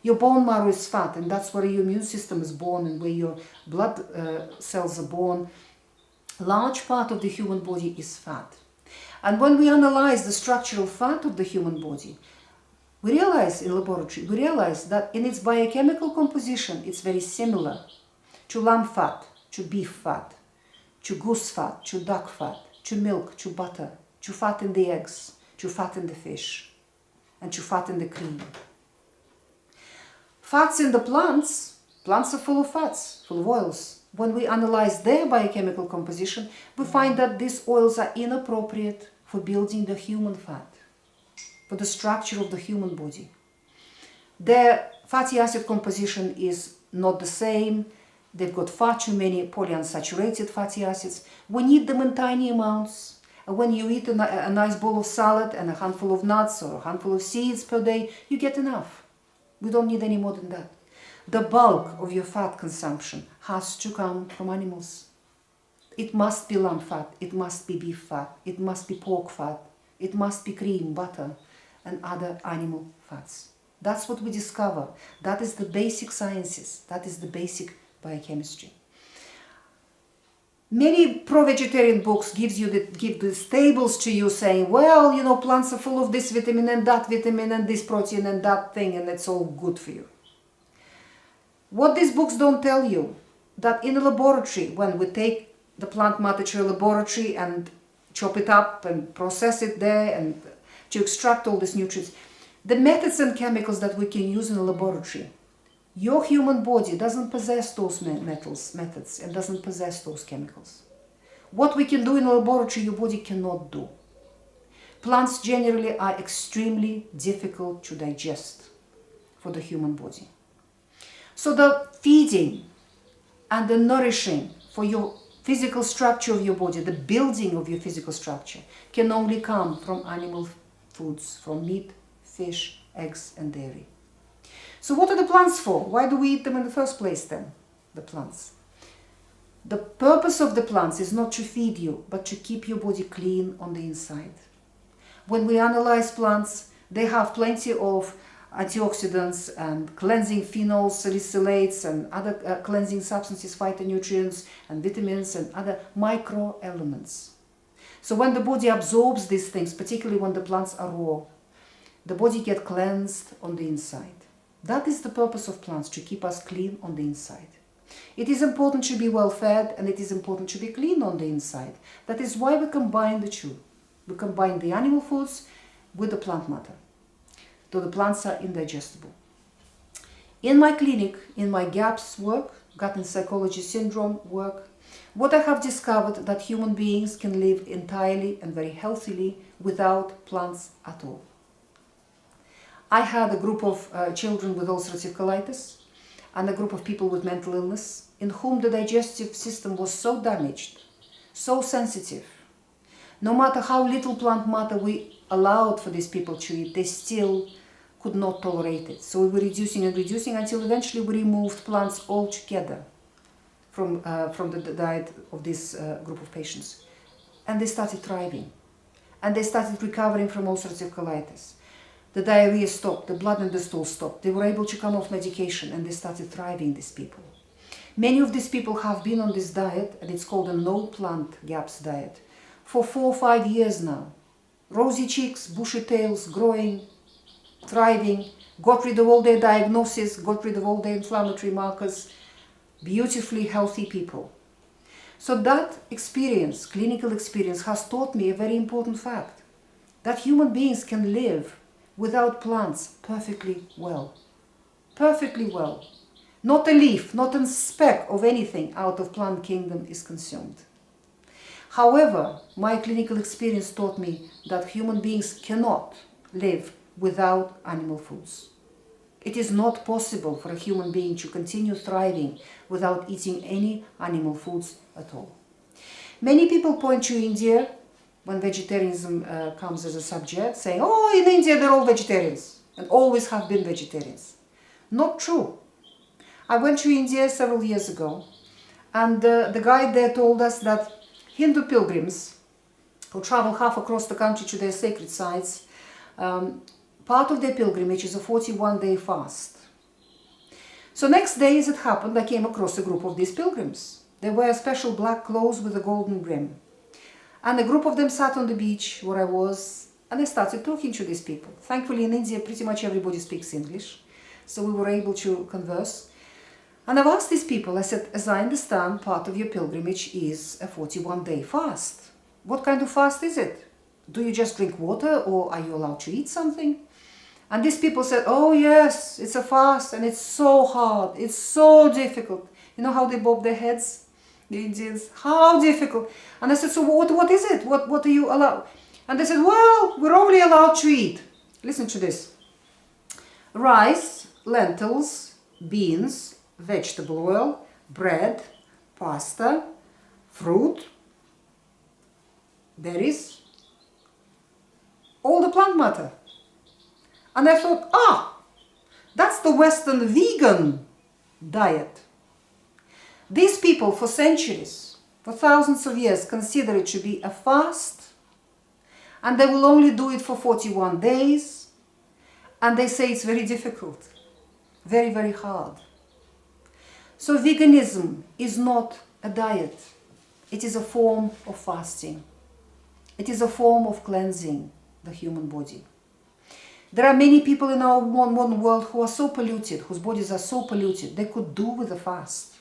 Your bone marrow is fat, and that's where your immune system is born and where your blood cells are born. Large part of the human body is fat. And when we analyze the structural fat of the human body, we realize in laboratory, that in its biochemical composition, it's very similar to lamb fat, to beef fat, to goose fat, to duck fat, to milk, to butter, to fat in the eggs, to fat in the fish, and to fat in the cream. Fats in the plants are full of fats, full of oils. When we analyze their biochemical composition, we find that these oils are inappropriate for building the human fat, for the structure of the human body. Their fatty acid composition is not the same. They've got far too many polyunsaturated fatty acids. We need them in tiny amounts. And when you eat a nice bowl of salad and a handful of nuts or a handful of seeds per day, you get enough. We don't need any more than that. The bulk of your fat consumption has to come from animals. It must be lamb fat, it must be beef fat, it must be pork fat, it must be cream, butter, and other animal fats. That's what we discover. That is the basic sciences. That is the basic biochemistry. Many pro-vegetarian books give these tables to you saying, well, you know, plants are full of this vitamin and that vitamin and this protein and that thing, and it's all good for you. What these books don't tell you, that in a laboratory, when we take the plant matter to a laboratory and chop it up and process it there and to extract all these nutrients, the methods and chemicals that we can use in a laboratory, your human body doesn't possess those methods and doesn't possess those chemicals. What we can do in a laboratory, your body cannot do. Plants generally are extremely difficult to digest for the human body. So the feeding and the nourishing for your physical structure of your body, the building of your physical structure, can only come from animal foods, from meat, fish, eggs, and dairy. So what are the plants for? Why do we eat them in the first place then, the plants? The purpose of the plants is not to feed you, but to keep your body clean on the inside. When we analyze plants, they have plenty of antioxidants and cleansing phenols, salicylates, and other cleansing substances, phytonutrients, and vitamins, and other microelements. So when the body absorbs these things, particularly when the plants are raw, the body gets cleansed on the inside. That is the purpose of plants, to keep us clean on the inside. It is important to be well fed, and it is important to be clean on the inside. That is why we combine the two. We combine the animal foods with the plant matter, though the plants are indigestible. In my clinic, in my GAPS work, gut and psychology syndrome work, what I have discovered that human beings can live entirely and very healthily without plants at all. I had a group of children with ulcerative colitis and a group of people with mental illness in whom the digestive system was so damaged, so sensitive. No matter how little plant matter we allowed for these people to eat, they still could not tolerate it. So we were reducing and reducing until eventually we removed plants altogether from the diet of this group of patients. And they started thriving. And they started recovering from ulcerative colitis. The diarrhea stopped, the blood in the stool stopped. They were able to come off medication and they started thriving, these people. Many of these people have been on this diet, and it's called a no-plant GAPS diet, for 4 or 5 years now. Rosy cheeks, bushy tails, growing, thriving, got rid of all their diagnoses, got rid of all their inflammatory markers, beautifully healthy people. So that experience, clinical experience, has taught me a very important fact, that human beings can live without plants perfectly well. Perfectly well. Not a leaf, not a speck of anything out of plant kingdom is consumed. However, my clinical experience taught me that human beings cannot live without animal foods. It is not possible for a human being to continue thriving without eating any animal foods at all. Many people point to India when vegetarianism comes as a subject, saying, oh, in India they're all vegetarians and always have been vegetarians. Not true. I went to India several years ago, and the guide there told us that Hindu pilgrims who travel half across the country to their sacred sites, part of their pilgrimage is a 41-day fast. So next day, as it happened, I came across a group of these pilgrims. They wear special black clothes with a golden brim. And a group of them sat on the beach where I was, and I started talking to these people. Thankfully, in India, pretty much everybody speaks English, so we were able to converse. And I've asked these people, I said, as I understand, part of your pilgrimage is a 41-day fast. What kind of fast is it? Do you just drink water, or are you allowed to eat something? And these people said, oh yes, it's a fast, and it's so hard, it's so difficult. You know how they bob their heads, the Indians? How difficult. And I said, so what is it? What are you allowed? And they said, well, we're only allowed to eat. Listen to this. Rice, lentils, beans, vegetable oil, bread, pasta, fruit, berries, all the plant matter. And I thought, that's the Western vegan diet. These people for centuries, for thousands of years, consider it to be a fast, and they will only do it for 41 days, and they say it's very difficult, very, very hard. So veganism is not a diet. It is a form of fasting. It is a form of cleansing the human body. There are many people in our modern world who are so polluted, whose bodies are so polluted, they could do with a fast.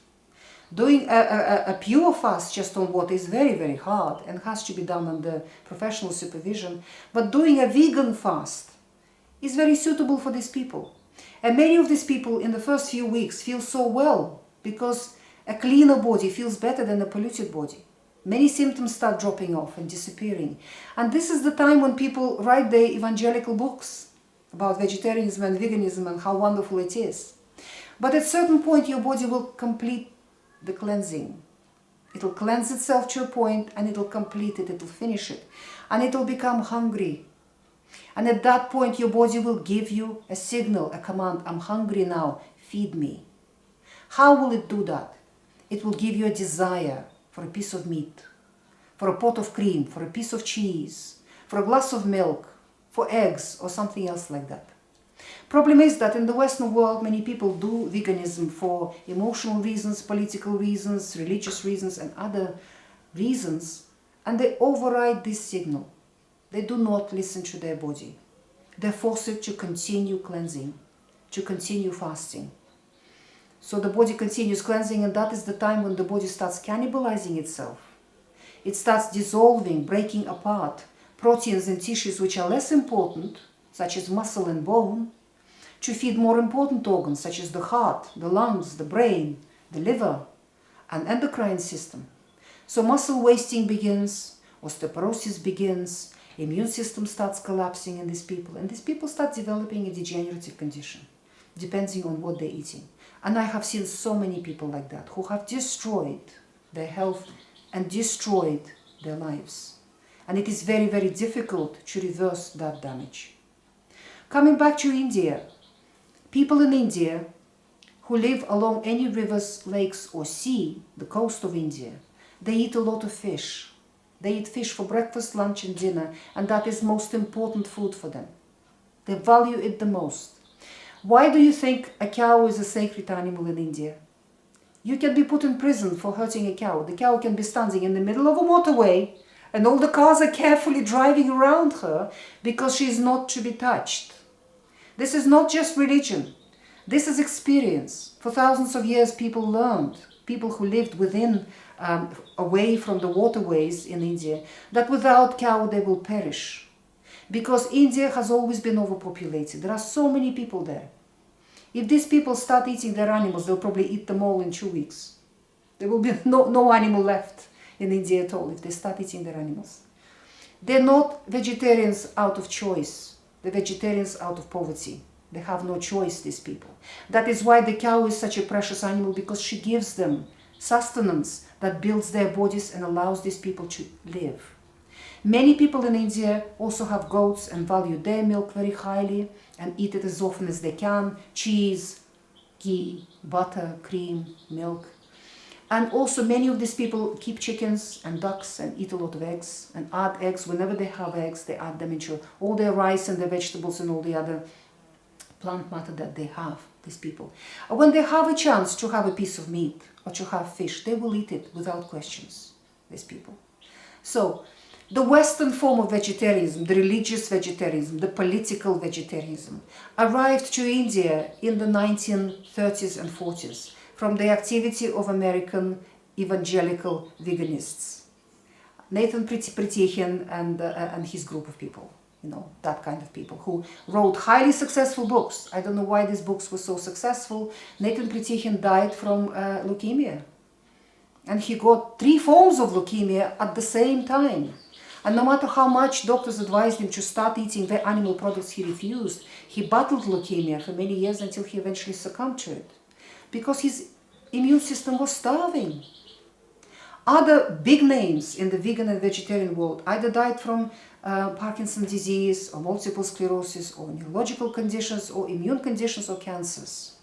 Doing a pure fast just on water is very, very hard and has to be done under professional supervision. But doing a vegan fast is very suitable for these people. And many of these people in the first few weeks feel so well because a cleaner body feels better than a polluted body. Many symptoms start dropping off and disappearing. And this is the time when people write their evangelical books about vegetarianism and veganism and how wonderful it is. But at a certain point your body will complete the cleansing. It will cleanse itself to a point and it will complete it, it will finish it. And it will become hungry. And at that point your body will give you a signal, a command, I'm hungry now, feed me. How will it do that? It will give you a desire for a piece of meat, for a pot of cream, for a piece of cheese, for a glass of milk, for eggs or something else like that. Problem is that in the Western world many people do veganism for emotional reasons, political reasons, religious reasons and other reasons, and they override this signal. They do not listen to their body. They force it to continue cleansing, to continue fasting. So the body continues cleansing, and that is the time when the body starts cannibalizing itself. It starts dissolving, breaking apart proteins and tissues which are less important, such as muscle and bone, to feed more important organs such as the heart, the lungs, the brain, the liver, and endocrine system. So muscle wasting begins, osteoporosis begins, immune system starts collapsing in these people, and these people start developing a degenerative condition, depending on what they're eating. And I have seen so many people like that who have destroyed their health and destroyed their lives. And it is very, very difficult to reverse that damage. Coming back to India, people in India who live along any rivers, lakes or sea, the coast of India, they eat a lot of fish. They eat fish for breakfast, lunch and dinner, and that is most important food for them. They value it the most. Why do you think a cow is a sacred animal in India? You can be put in prison for hurting a cow. The cow can be standing in the middle of a motorway and all the cars are carefully driving around her because she is not to be touched. This is not just religion. This is experience. For thousands of years people learned, people who lived within, away from the waterways in India, that without cow they will perish. Because India has always been overpopulated. There are so many people there. If these people start eating their animals, they'll probably eat them all in 2 weeks. There will be no animal left in India at all if they start eating their animals. They're not vegetarians out of choice. They're vegetarians out of poverty. They have no choice, these people. That is why the cow is such a precious animal, because she gives them sustenance that builds their bodies and allows these people to live. Many people in India also have goats and value their milk very highly and eat it as often as they can. Cheese, ghee, butter, cream, milk. And also many of these people keep chickens and ducks and eat a lot of eggs and add eggs. Whenever they have eggs, they add them into all their rice and their vegetables and all the other plant matter that they have, these people. And when they have a chance to have a piece of meat or to have fish, they will eat it without questions, these people. So, the Western form of vegetarianism, the religious vegetarianism, the political vegetarianism, arrived to India in the 1930s and 40s from the activity of American evangelical veganists. Nathan Pritikhin and his group of people, you know, that kind of people who wrote highly successful books. I don't know why these books were so successful. Nathan Pritikhin died from leukemia. And he got 3 forms of leukemia at the same time. And no matter how much doctors advised him to start eating the animal products, he refused. He battled leukemia for many years until he eventually succumbed to it. Because his immune system was starving. Other big names in the vegan and vegetarian world either died from Parkinson's disease or multiple sclerosis or neurological conditions or immune conditions or cancers.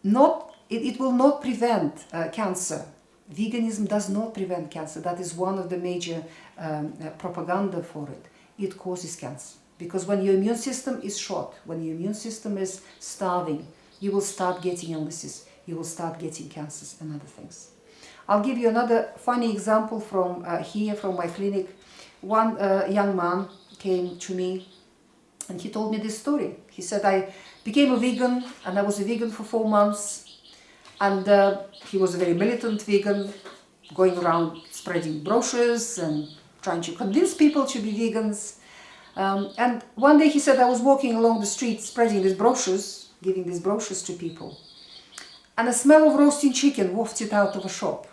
It will not prevent cancer. Veganism does not prevent cancer. That is one of the major propaganda for it. It causes cancer. Because when your immune system is short, when your immune system is starving, you will start getting illnesses. You will start getting cancers and other things. I'll give you another funny example from here, from my clinic. One young man came to me and he told me this story. He said, I became a vegan and I was a vegan for 4 months. And he was a very militant vegan, going around spreading brochures and trying to convince people to be vegans. And one day he said, I was walking along the street spreading these brochures, giving these brochures to people. And a smell of roasting chicken wafted out of a shop.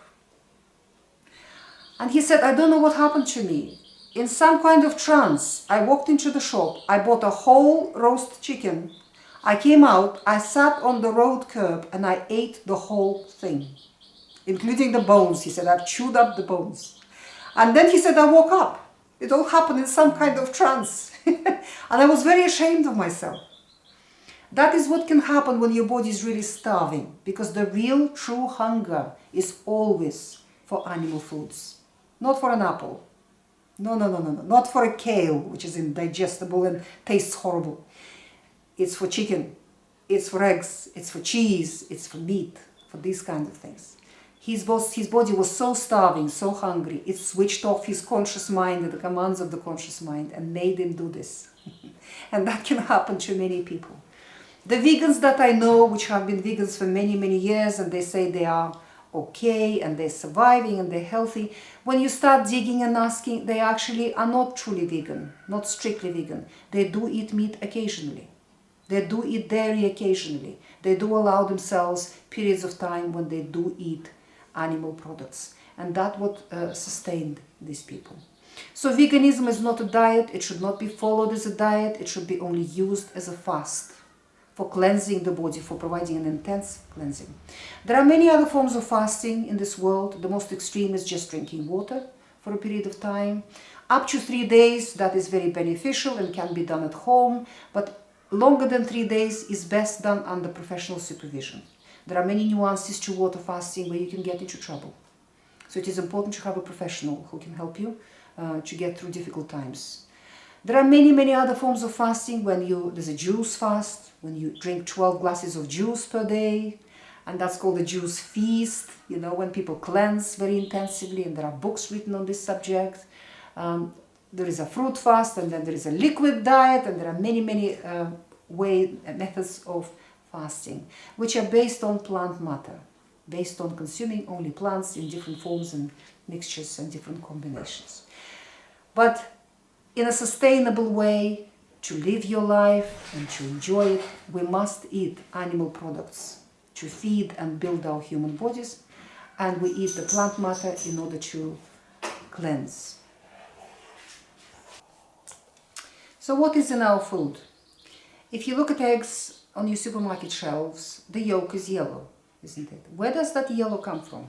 And he said, I don't know what happened to me. In some kind of trance, I walked into the shop, I bought a whole roast chicken. I came out, I sat on the road curb and I ate the whole thing, including the bones. He said, I've chewed up the bones. And then he said, I woke up. It all happened in some kind of trance. And I was very ashamed of myself. That is what can happen when your body is really starving, because the real true hunger is always for animal foods, not for an apple. No, not for a kale, which is indigestible and tastes horrible. It's for chicken, it's for eggs, it's for cheese, it's for meat, for these kinds of things. His body was so starving, so hungry, it switched off his conscious mind and the commands of the conscious mind and made him do this. And that can happen to many people. The vegans that I know, which have been vegans for many, many years, and they say they are okay and they're surviving and they're healthy, when you start digging and asking, they actually are not truly vegan, not strictly vegan. They do eat meat occasionally. They do eat dairy occasionally. They do allow themselves periods of time when they do eat animal products. And that's what sustained these people. So veganism is not a diet. It should not be followed as a diet. It should be only used as a fast for cleansing the body, for providing an intense cleansing. There are many other forms of fasting in this world. The most extreme is just drinking water for a period of time. Up to 3 days, that is very beneficial and can be done at home, but longer than 3 days is best done under professional supervision. There are many nuances to water fasting where you can get into trouble. So it is important to have a professional who can help you to get through difficult times. There are many, many other forms of fasting. There's a juice fast, when you drink 12 glasses of juice per day, and that's called a juice feast, you know, when people cleanse very intensively, and there are books written on this subject. There is a fruit fast, and then there is a liquid diet, and there are many, many methods of fasting, which are based on plant matter, based on consuming only plants in different forms and mixtures and different combinations. But in a sustainable way, to live your life and to enjoy it, we must eat animal products to feed and build our human bodies, and we eat the plant matter in order to cleanse. So what is in our food? If you look at eggs on your supermarket shelves, the yolk is yellow, isn't it? Where does that yellow come from?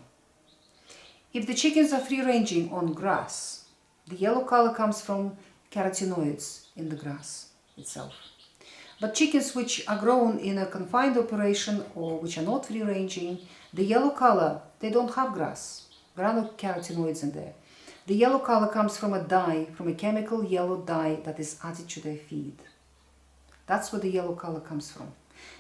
If the chickens are free-ranging on grass, the yellow color comes from carotenoids in the grass itself. But chickens which are grown in a confined operation or which are not free-ranging, the yellow color, they don't have grass. There are no carotenoids in there. The yellow color comes from a dye, from a chemical yellow dye that is added to their feed. That's where the yellow color comes from.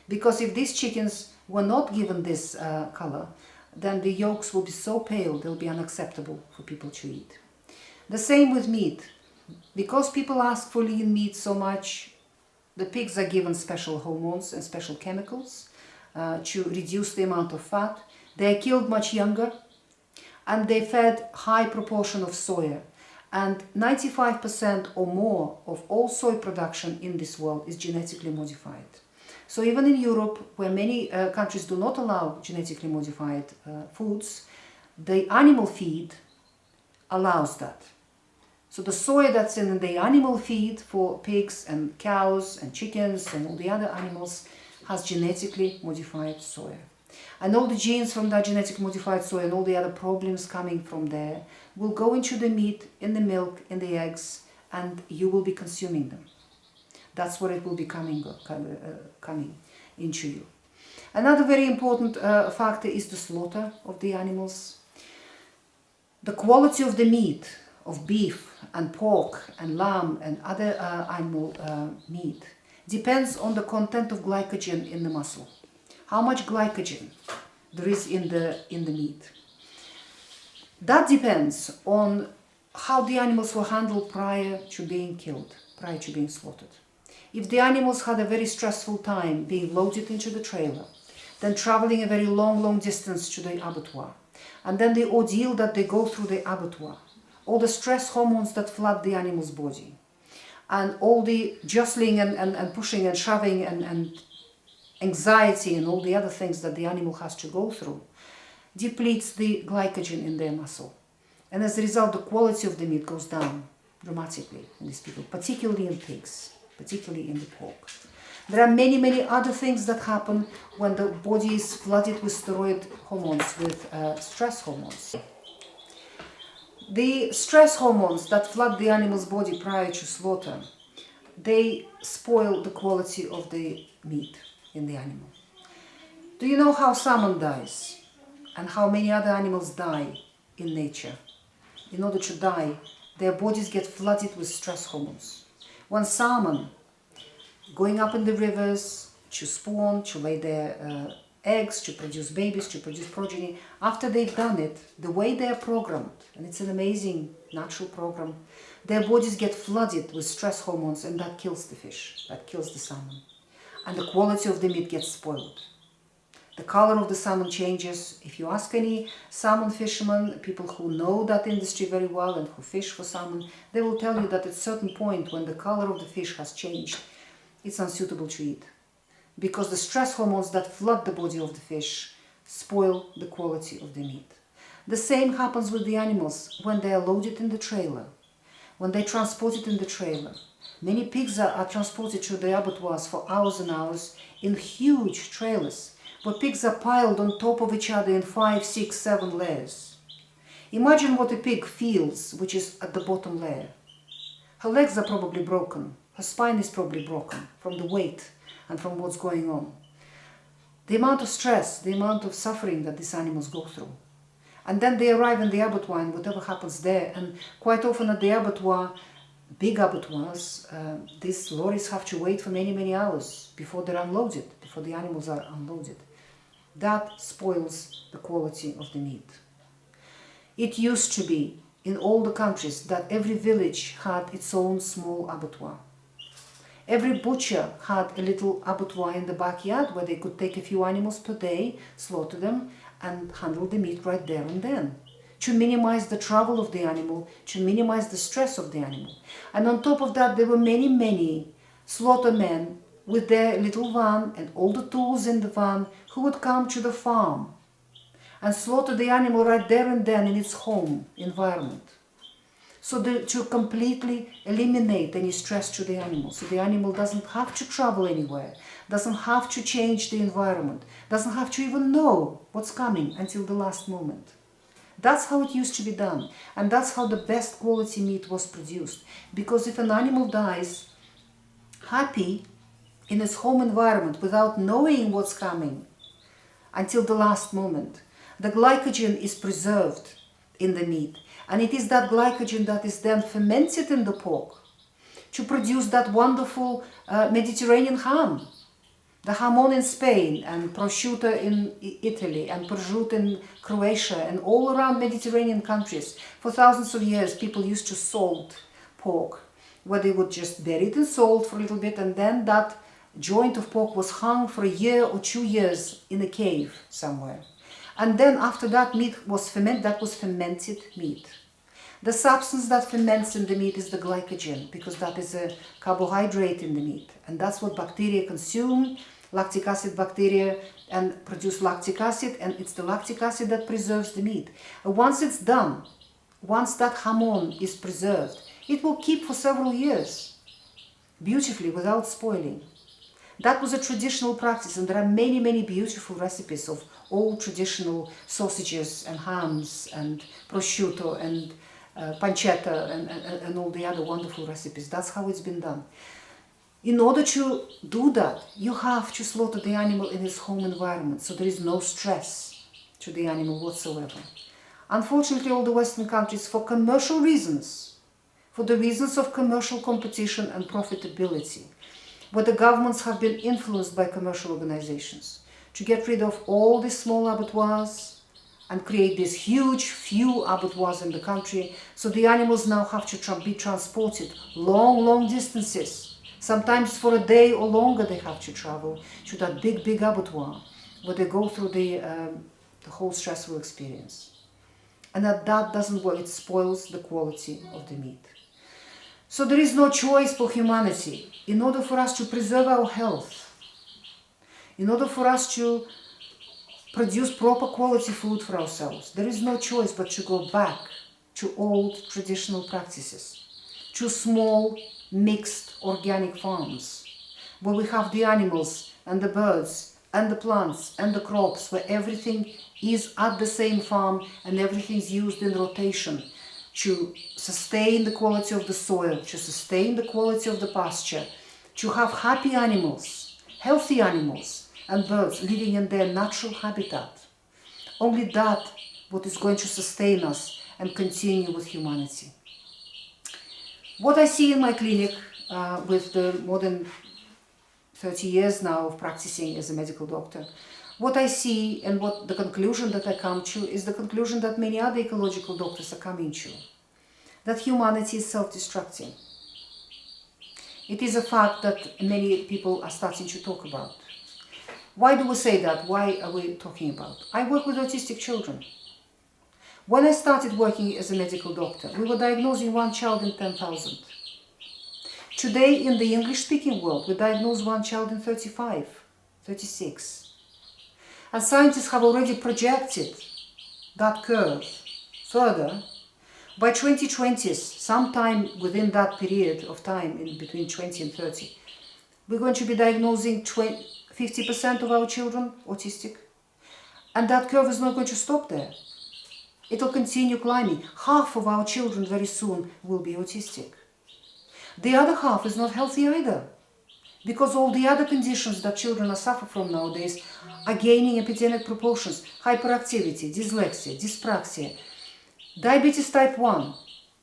Because if these chickens were not given this color, then the yolks will be so pale they'll be unacceptable for people to eat. The same with meat. Because people ask for lean meat so much, the pigs are given special hormones and special chemicals to reduce the amount of fat. They are killed much younger, and they fed high proportion of soya. And 95% or more of all soy production in this world is genetically modified. So even in Europe, where many countries do not allow genetically modified foods, the animal feed allows that. So the soy that's in the animal feed for pigs and cows and chickens and all the other animals has genetically modified soya. And all the genes from that genetically modified soy and all the other problems coming from there will go into the meat, in the milk, in the eggs, and you will be consuming them. That's what it will be coming into you. Another very important factor is the slaughter of the animals. The quality of the meat, of beef and pork and lamb and other animal meat, depends on the content of glycogen in the muscle. How much glycogen there is in the meat. That depends on how the animals were handled prior to being killed, prior to being slaughtered. If the animals had a very stressful time being loaded into the trailer, then traveling a very long distance to the abattoir, and then the ordeal that they go through the abattoir, all the stress hormones that flood the animal's body, and all the jostling and pushing and shoving and anxiety and all the other things that the animal has to go through, depletes the glycogen in their muscle. And as a result, the quality of the meat goes down dramatically in these people, particularly in pigs, particularly in the pork. There are many other things that happen when the body is flooded with steroid hormones, with stress hormones. The stress hormones that flood the animal's body prior to slaughter, they spoil the quality of the meat in the animal. Do you know how salmon dies and how many other animals die in nature? In order to die, their bodies get flooded with stress hormones. When salmon, going up in the rivers to spawn, to lay their eggs, to produce babies, to produce progeny, after they've done it, the way they are programmed, and it's an amazing natural program, their bodies get flooded with stress hormones, and that kills the fish, that kills the salmon. And the quality of the meat gets spoiled. The color of the salmon changes. If you ask any salmon fishermen, people who know that industry very well and who fish for salmon, they will tell you that at a certain point when the color of the fish has changed, it's unsuitable to eat. Because the stress hormones that flood the body of the fish spoil the quality of the meat. The same happens with the animals when they are loaded in the trailer, when they're transported in the trailer. Many pigs are transported to the abattoirs for hours and hours in huge trailers, where pigs are piled on top of each other in 5, 6, 7 layers. Imagine what a pig feels, which is at the bottom layer. Her legs are probably broken, her spine is probably broken from the weight and from what's going on. The amount of stress, the amount of suffering that these animals go through. And then they arrive in the abattoir and whatever happens there, and quite often at the abattoir, big abattoirs, these lorries have to wait for many hours before they're unloaded, before the animals are unloaded. That spoils the quality of the meat. It used to be in all the countries that every village had its own small abattoir. Every butcher had a little abattoir in the backyard where they could take a few animals per day, slaughter them, and handle the meat right there and then, to minimize the travel of the animal, to minimize the stress of the animal. And on top of that, there were many slaughtermen with their little van and all the tools in the van who would come to the farm and slaughter the animal right there and then in its home environment. So to completely eliminate any stress to the animal. So the animal doesn't have to travel anywhere, doesn't have to change the environment, doesn't have to even know what's coming until the last moment. That's how it used to be done. And that's how the best quality meat was produced. Because if an animal dies happy in its home environment without knowing what's coming until the last moment, the glycogen is preserved in the meat. And it is that glycogen that is then fermented in the pork to produce that wonderful Mediterranean ham. The jamon in Spain and prosciutto in Italy and prosciutto in Croatia and all around Mediterranean countries. For thousands of years, people used to salt pork, where they would just bury it in salt for a little bit, and then that joint of pork was hung for a year or 2 years in a cave somewhere. And then after that meat was fermented, that was fermented meat. The substance that ferments in the meat is the glycogen, because that is a carbohydrate in the meat. And that's what bacteria consume, lactic acid bacteria, and produce lactic acid, and it's the lactic acid that preserves the meat. And once it's done, once that jamon is preserved, it will keep for several years, beautifully, without spoiling. That was a traditional practice, and there are many, many beautiful recipes of all traditional sausages and hams and prosciutto and pancetta and all the other wonderful recipes. That's how it's been done. In order to do that, you have to slaughter the animal in its home environment, so there is no stress to the animal whatsoever. Unfortunately, all the Western countries, for commercial reasons, for the reasons of commercial competition and profitability, where the governments have been influenced by commercial organizations to get rid of all the small abattoirs and create these huge few abattoirs in the country, so the animals now have to be transported long distances. Sometimes for a day or longer they have to travel to that big abattoir, where they go through the whole stressful experience. And that doesn't work, it spoils the quality of the meat. So there is no choice for humanity. In order for us to preserve our health, in order for us to produce proper quality food for ourselves, there is no choice but to go back to old traditional practices, to small mixed organic farms, where we have the animals and the birds and the plants and the crops, where everything is at the same farm and everything is used in rotation to sustain the quality of the soil, to sustain the quality of the pasture, to have happy animals, healthy animals and birds living in their natural habitat. Only that what is going to sustain us and continue with humanity. What I see in my clinic with the more than 30 years now of practicing as a medical doctor, what I see and what the conclusion that I come to is the conclusion that many other ecological doctors are coming to, that humanity is self-destructing. It is a fact that many people are starting to talk about. Why do we say that? Why are we talking about? I work with autistic children. When I started working as a medical doctor, we were diagnosing 1 child in 10,000. Today, in the English-speaking world, we diagnose 1 child in 35, 36. And scientists have already projected that curve further. By 2020, sometime within that period of time, in between 20 and 30, we're going to be diagnosing 50% of our children autistic. And that curve is not going to stop there. It will continue climbing. Half of our children very soon will be autistic. The other half is not healthy either, because all the other conditions that children are suffering from nowadays are gaining epidemic proportions. Hyperactivity, dyslexia, dyspraxia, diabetes type 1,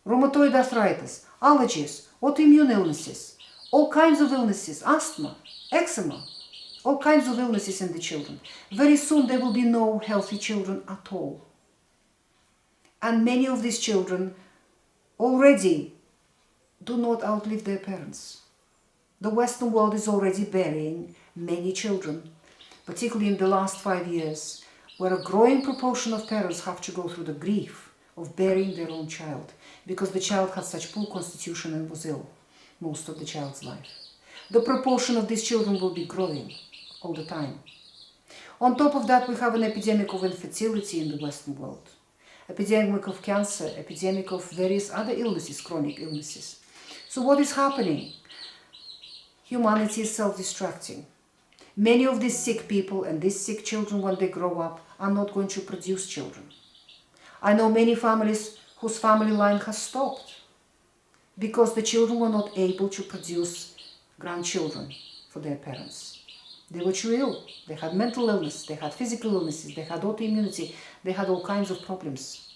rheumatoid arthritis, allergies, autoimmune illnesses, all kinds of illnesses, asthma, eczema, all kinds of illnesses in the children. Very soon there will be no healthy children at all. And many of these children already do not outlive their parents. The Western world is already burying many children, particularly in the last 5 years, where a growing proportion of parents have to go through the grief of burying their own child, because the child had such poor constitution and was ill most of the child's life. The proportion of these children will be growing all the time. On top of that, we have an epidemic of infertility in the Western world, epidemic of cancer, epidemic of various other illnesses, chronic illnesses. So what is happening? Humanity is self-destructing. Many of these sick people and these sick children, when they grow up, are not going to produce children. I know many families whose family line has stopped because the children were not able to produce grandchildren for their parents. They were too ill. They had mental illness, they had physical illnesses, they had autoimmunity, they had all kinds of problems.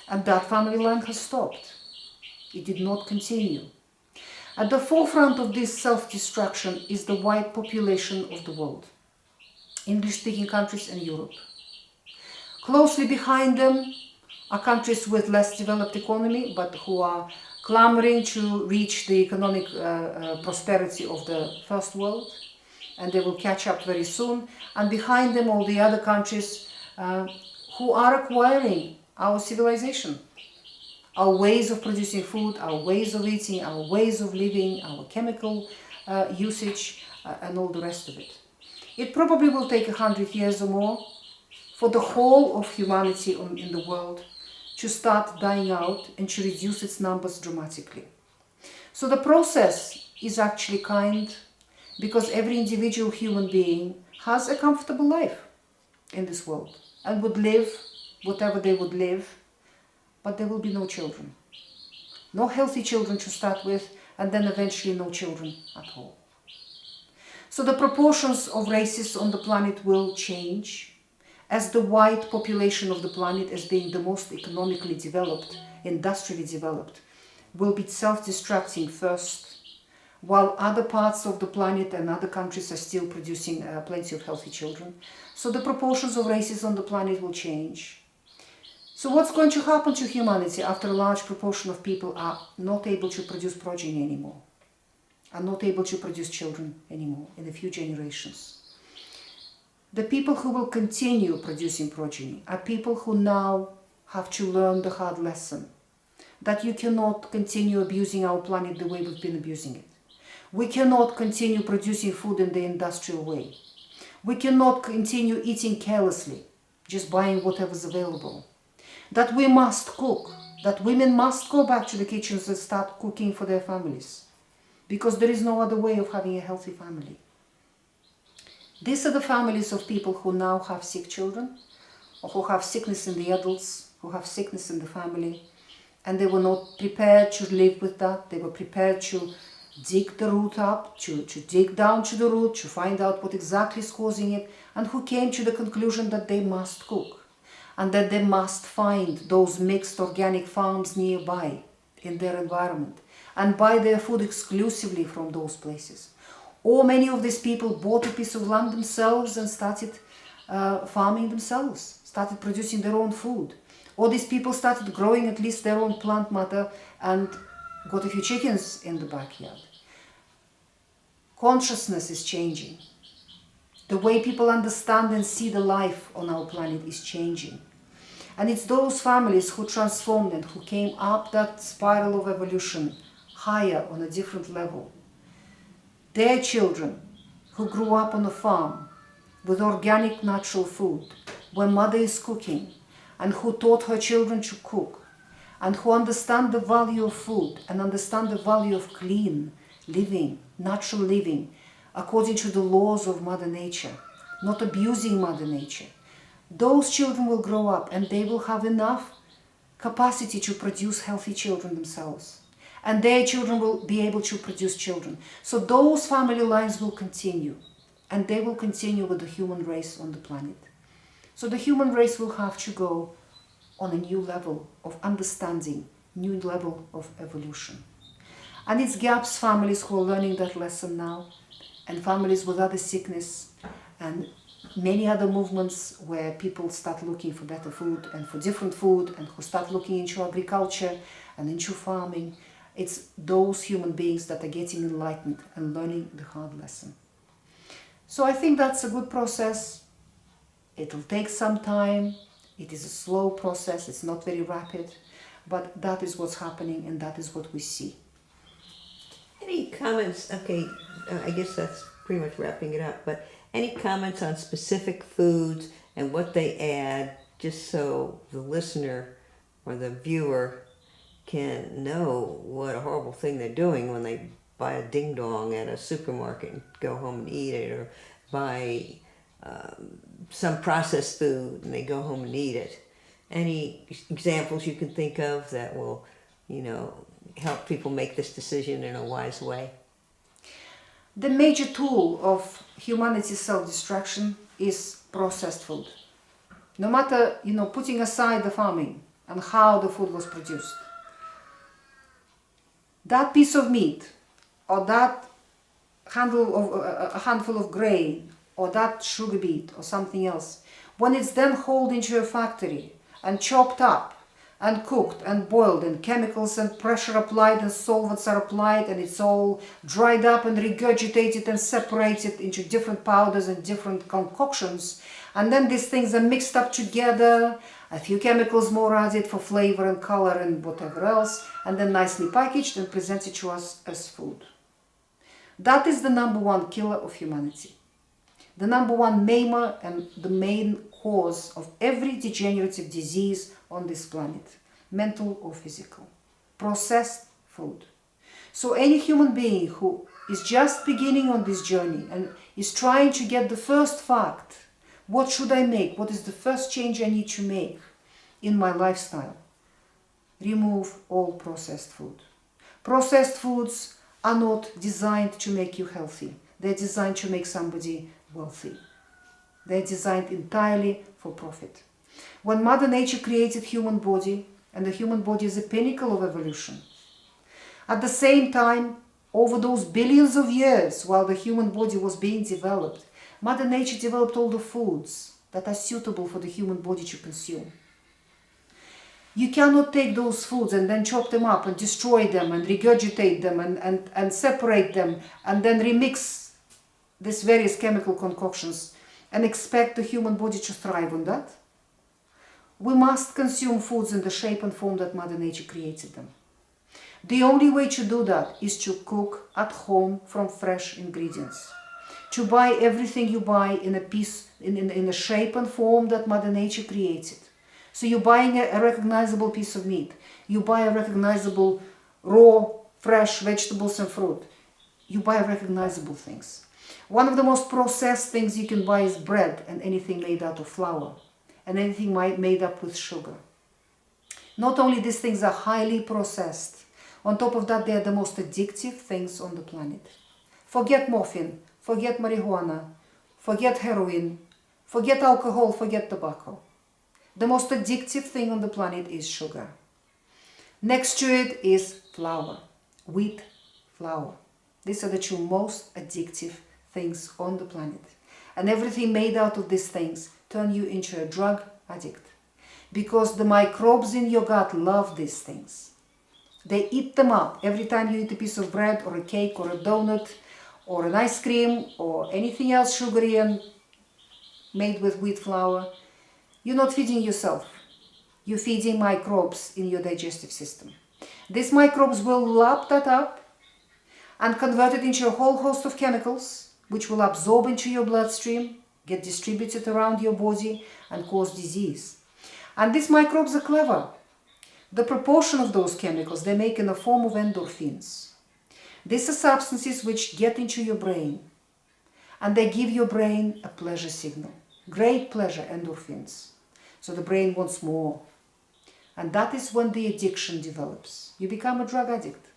And that family line has stopped. It did not continue. At the forefront of this self-destruction is the white population of the world, English-speaking countries and Europe. Closely behind them are countries with less developed economy, but who are clamoring to reach the economic prosperity of the first world, and they will catch up very soon. And behind them all the other countries who are acquiring our civilization, our ways of producing food, our ways of eating, our ways of living, our chemical usage, and all the rest of it. It probably will take 100 years or more for the whole of humanity in the world to start dying out and to reduce its numbers dramatically. So the process is actually kind, because every individual human being has a comfortable life in this world and would live whatever they would live, but there will be no children. No healthy children to start with, and then eventually no children at all. So the proportions of races on the planet will change, as the white population of the planet, as being the most economically developed, industrially developed, will be self-destructing first, while other parts of the planet and other countries are still producing plenty of healthy children. So the proportions of races on the planet will change. So what's going to happen to humanity after a large proportion of people are not able to produce progeny anymore, are not able to produce children anymore in a few generations? The people who will continue producing progeny are people who now have to learn the hard lesson that you cannot continue abusing our planet the way we've been abusing it. We cannot continue producing food in the industrial way. We cannot continue eating carelessly, just buying whatever's available. That we must cook, that women must go back to the kitchens and start cooking for their families, because there is no other way of having a healthy family. These are the families of people who now have sick children, or who have sickness in the adults, who have sickness in the family, and they were not prepared to live with that. They were prepared to dig the root up, to dig down to the root, to find out what exactly is causing it, and who came to the conclusion that they must cook, and that they must find those mixed organic farms nearby in their environment, and buy their food exclusively from those places. Or many of these people bought a piece of land themselves and started farming themselves, started producing their own food. Or these people started growing at least their own plant matter and got a few chickens in the backyard. Consciousness is changing. The way people understand and see the life on our planet is changing. And it's those families who transformed and who came up that spiral of evolution higher on a different level. Their children who grew up on a farm with organic natural food, where mother is cooking, and who taught her children to cook, and who understand the value of food and understand the value of clean living, natural living, according to the laws of Mother Nature, not abusing Mother Nature. Those children will grow up and they will have enough capacity to produce healthy children themselves. And their children will be able to produce children. So those family lines will continue, and they will continue with the human race on the planet. So the human race will have to go on a new level of understanding, new level of evolution. And it's GAPS families who are learning that lesson now, and families with other sickness, and many other movements where people start looking for better food and for different food, and who start looking into agriculture and into farming. It's those human beings that are getting enlightened and learning the hard lesson. So I think that's a good process. It'll take some time. It is a slow process. It's not very rapid, but that is what's happening, and that is what we see. Any comments? Okay, I guess that's pretty much wrapping it up, but any comments on specific foods and what they add, just so the listener or the viewer can know what a horrible thing they're doing when they buy a ding dong at a supermarket and go home and eat it, or buy some processed food and they go home and eat it. Any examples you can think of that will, help people make this decision in a wise way? The major tool of humanity's self-destruction is processed food. No matter, putting aside the farming and how the food was produced. That piece of meat or that a handful of grain, or that sugar beet, or something else, when it's then hauled into a factory and chopped up and cooked and boiled and chemicals and pressure applied and solvents are applied and it's all dried up and regurgitated and separated into different powders and different concoctions, and then these things are mixed up together, a few chemicals more added for flavor and color and whatever else, and then nicely packaged and presented to us as food. That is the number one killer of humanity. The number one maimer and the main cause of every degenerative disease on this planet, mental or physical. Processed food. So any human being who is just beginning on this journey and is trying to get the first fact, what should I make? What is the first change I need to make in my lifestyle? Remove all processed food. Processed foods are not designed to make you healthy. They're designed to make somebody wealthy. They're designed entirely for profit. When Mother Nature created human body, and the human body is a pinnacle of evolution, at the same time, over those billions of years while the human body was being developed, Mother Nature developed all the foods that are suitable for the human body to consume. You cannot take those foods and then chop them up and destroy them and regurgitate them and separate them and then remix these various chemical concoctions and expect the human body to thrive on that. We must consume foods in the shape and form that Mother Nature created them. The only way to do that is to cook at home from fresh ingredients. To buy everything you buy in a shape and form that Mother Nature created. So you're buying a recognizable piece of meat. You buy a recognizable raw, fresh vegetables and fruit. You buy recognizable things. One of the most processed things you can buy is bread and anything made out of flour and anything made up with sugar. Not only these things are highly processed, on top of that they are the most addictive things on the planet. Forget morphine, forget marijuana, forget heroin, forget alcohol, forget tobacco. The most addictive thing on the planet is sugar. Next to it is flour, wheat flour. These are the two most addictive things on the planet. And everything made out of these things turn you into a drug addict. Because the microbes in your gut love these things. They eat them up every time you eat a piece of bread or a cake or a donut or an ice cream or anything else sugary and made with wheat flour. You're not feeding yourself. You're feeding microbes in your digestive system. These microbes will lap that up and convert it into a whole host of chemicals which will absorb into your bloodstream, get distributed around your body and cause disease. And these microbes are clever. The proportion of those chemicals they make in the form of endorphins. These are substances which get into your brain and they give your brain a pleasure signal. Great pleasure, endorphins. So the brain wants more. And that is when the addiction develops. You become a drug addict.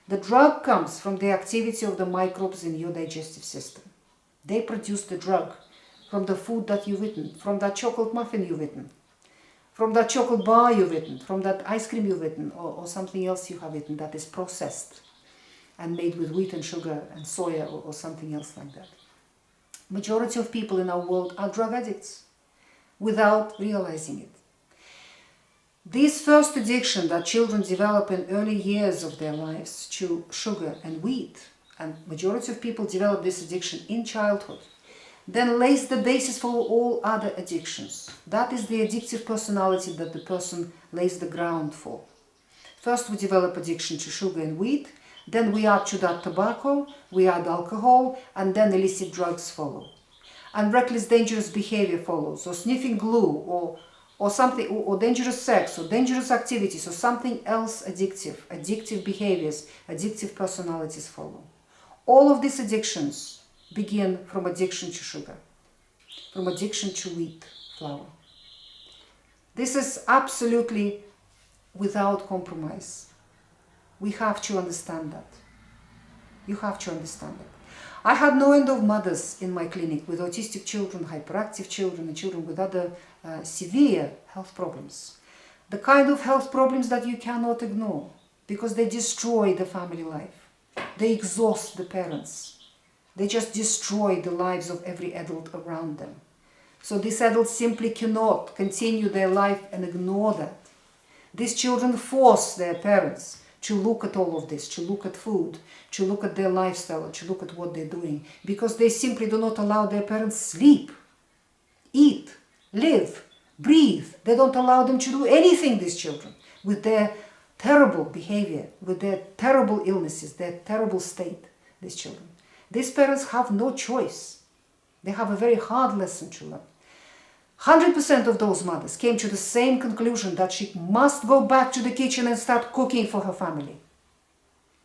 The drug comes from the activity of the microbes in your digestive system. They produce the drug from the food that you've eaten, from that chocolate muffin you've eaten, from that chocolate bar you've eaten, from that ice cream you've eaten, or something else you have eaten that is processed and made with wheat and sugar and soya or something else like that. Majority of people in our world are drug addicts without realizing it. This first addiction that children develop in early years of their lives to sugar and wheat, and majority of people develop this addiction in childhood, then lays the basis for all other addictions. That is the addictive personality that the person lays the ground for. First we develop addiction to sugar and wheat, then we add to that tobacco, we add alcohol, and then illicit drugs follow. And reckless dangerous behavior follows, or sniffing glue, or something, or dangerous sex, or dangerous activities, or something else addictive behaviors, addictive personalities follow. All of these addictions begin from addiction to sugar, from addiction to wheat flour. This is absolutely without compromise. We have to understand that. You have to understand that. I had no end of mothers in my clinic with autistic children, hyperactive children, and children with other severe health problems. The kind of health problems that you cannot ignore because they destroy the family life. They exhaust the parents. They just destroy the lives of every adult around them. So these adults simply cannot continue their life and ignore that. These children force their parents to look at all of this, to look at food, to look at their lifestyle, to look at what they're doing, because they simply do not allow their parents sleep, eat, live, breathe. They don't allow them to do anything, these children, with their terrible behavior, with their terrible illnesses, their terrible state, these children. These parents have no choice. They have a very hard lesson to learn. 100% of those mothers came to the same conclusion, that she must go back to the kitchen and start cooking for her family.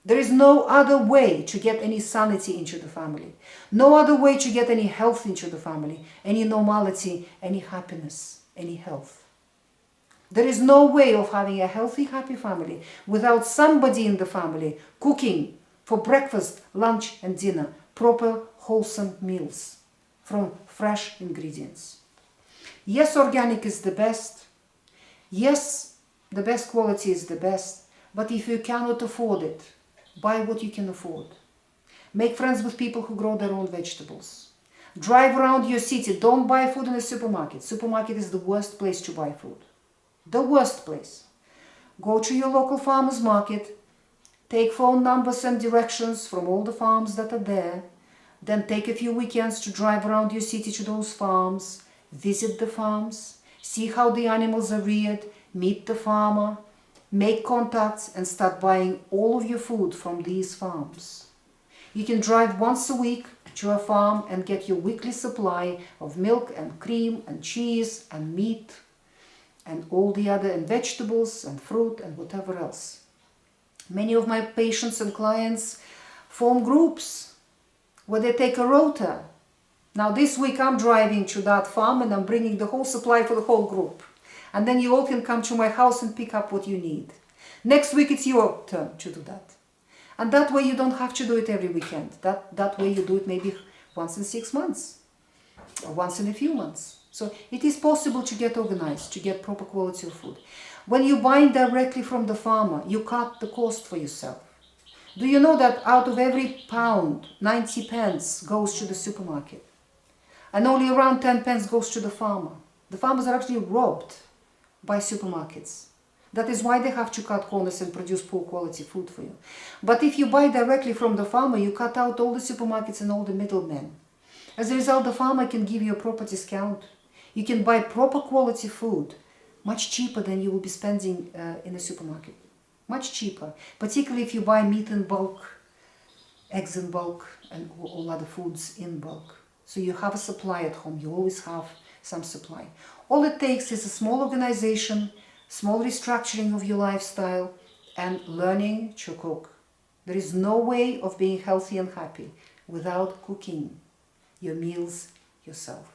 There is no other way to get any sanity into the family. No other way to get any health into the family, any normality, any happiness, any health. There is no way of having a healthy, happy family without somebody in the family cooking for breakfast, lunch and dinner, proper, wholesome meals from fresh ingredients. Yes, organic is the best. Yes, the best quality is the best. But if you cannot afford it, buy what you can afford. Make friends with people who grow their own vegetables. Drive around your city. Don't buy food in a supermarket. Supermarket is the worst place to buy food. The worst place. Go to your local farmer's market. Take phone numbers and directions from all the farms that are there. Then take a few weekends to drive around your city to those farms. Visit the farms. See how the animals are reared. Meet the farmer. Make contacts and start buying all of your food from these farms. You can drive once a week to a farm and get your weekly supply of milk and cream and cheese and meat and all the other, and vegetables and fruit and whatever else. Many of my patients and clients form groups where they take a rota. Now this week I'm driving to that farm and I'm bringing the whole supply for the whole group. And then you all can come to my house and pick up what you need. Next week it's your turn to do that. And that way you don't have to do it every weekend. That way you do it maybe once in 6 months or once in a few months. So it is possible to get organized, to get proper quality of food. When you buy directly from the farmer, you cut the cost for yourself. Do you know that out of every pound, 90 pence goes to the supermarket? And only around 10 pence goes to the farmer. The farmers are actually robbed by supermarkets. That is why they have to cut corners and produce poor quality food for you. But if you buy directly from the farmer, you cut out all the supermarkets and all the middlemen. As a result, the farmer can give you a proper discount. You can buy proper quality food much cheaper than you will be spending in a supermarket. Much cheaper, particularly if you buy meat in bulk, eggs in bulk, and all other foods in bulk. So you have a supply at home. You always have some supply. All it takes is a small organization, small restructuring of your lifestyle, and learning to cook. There is no way of being healthy and happy without cooking your meals yourself.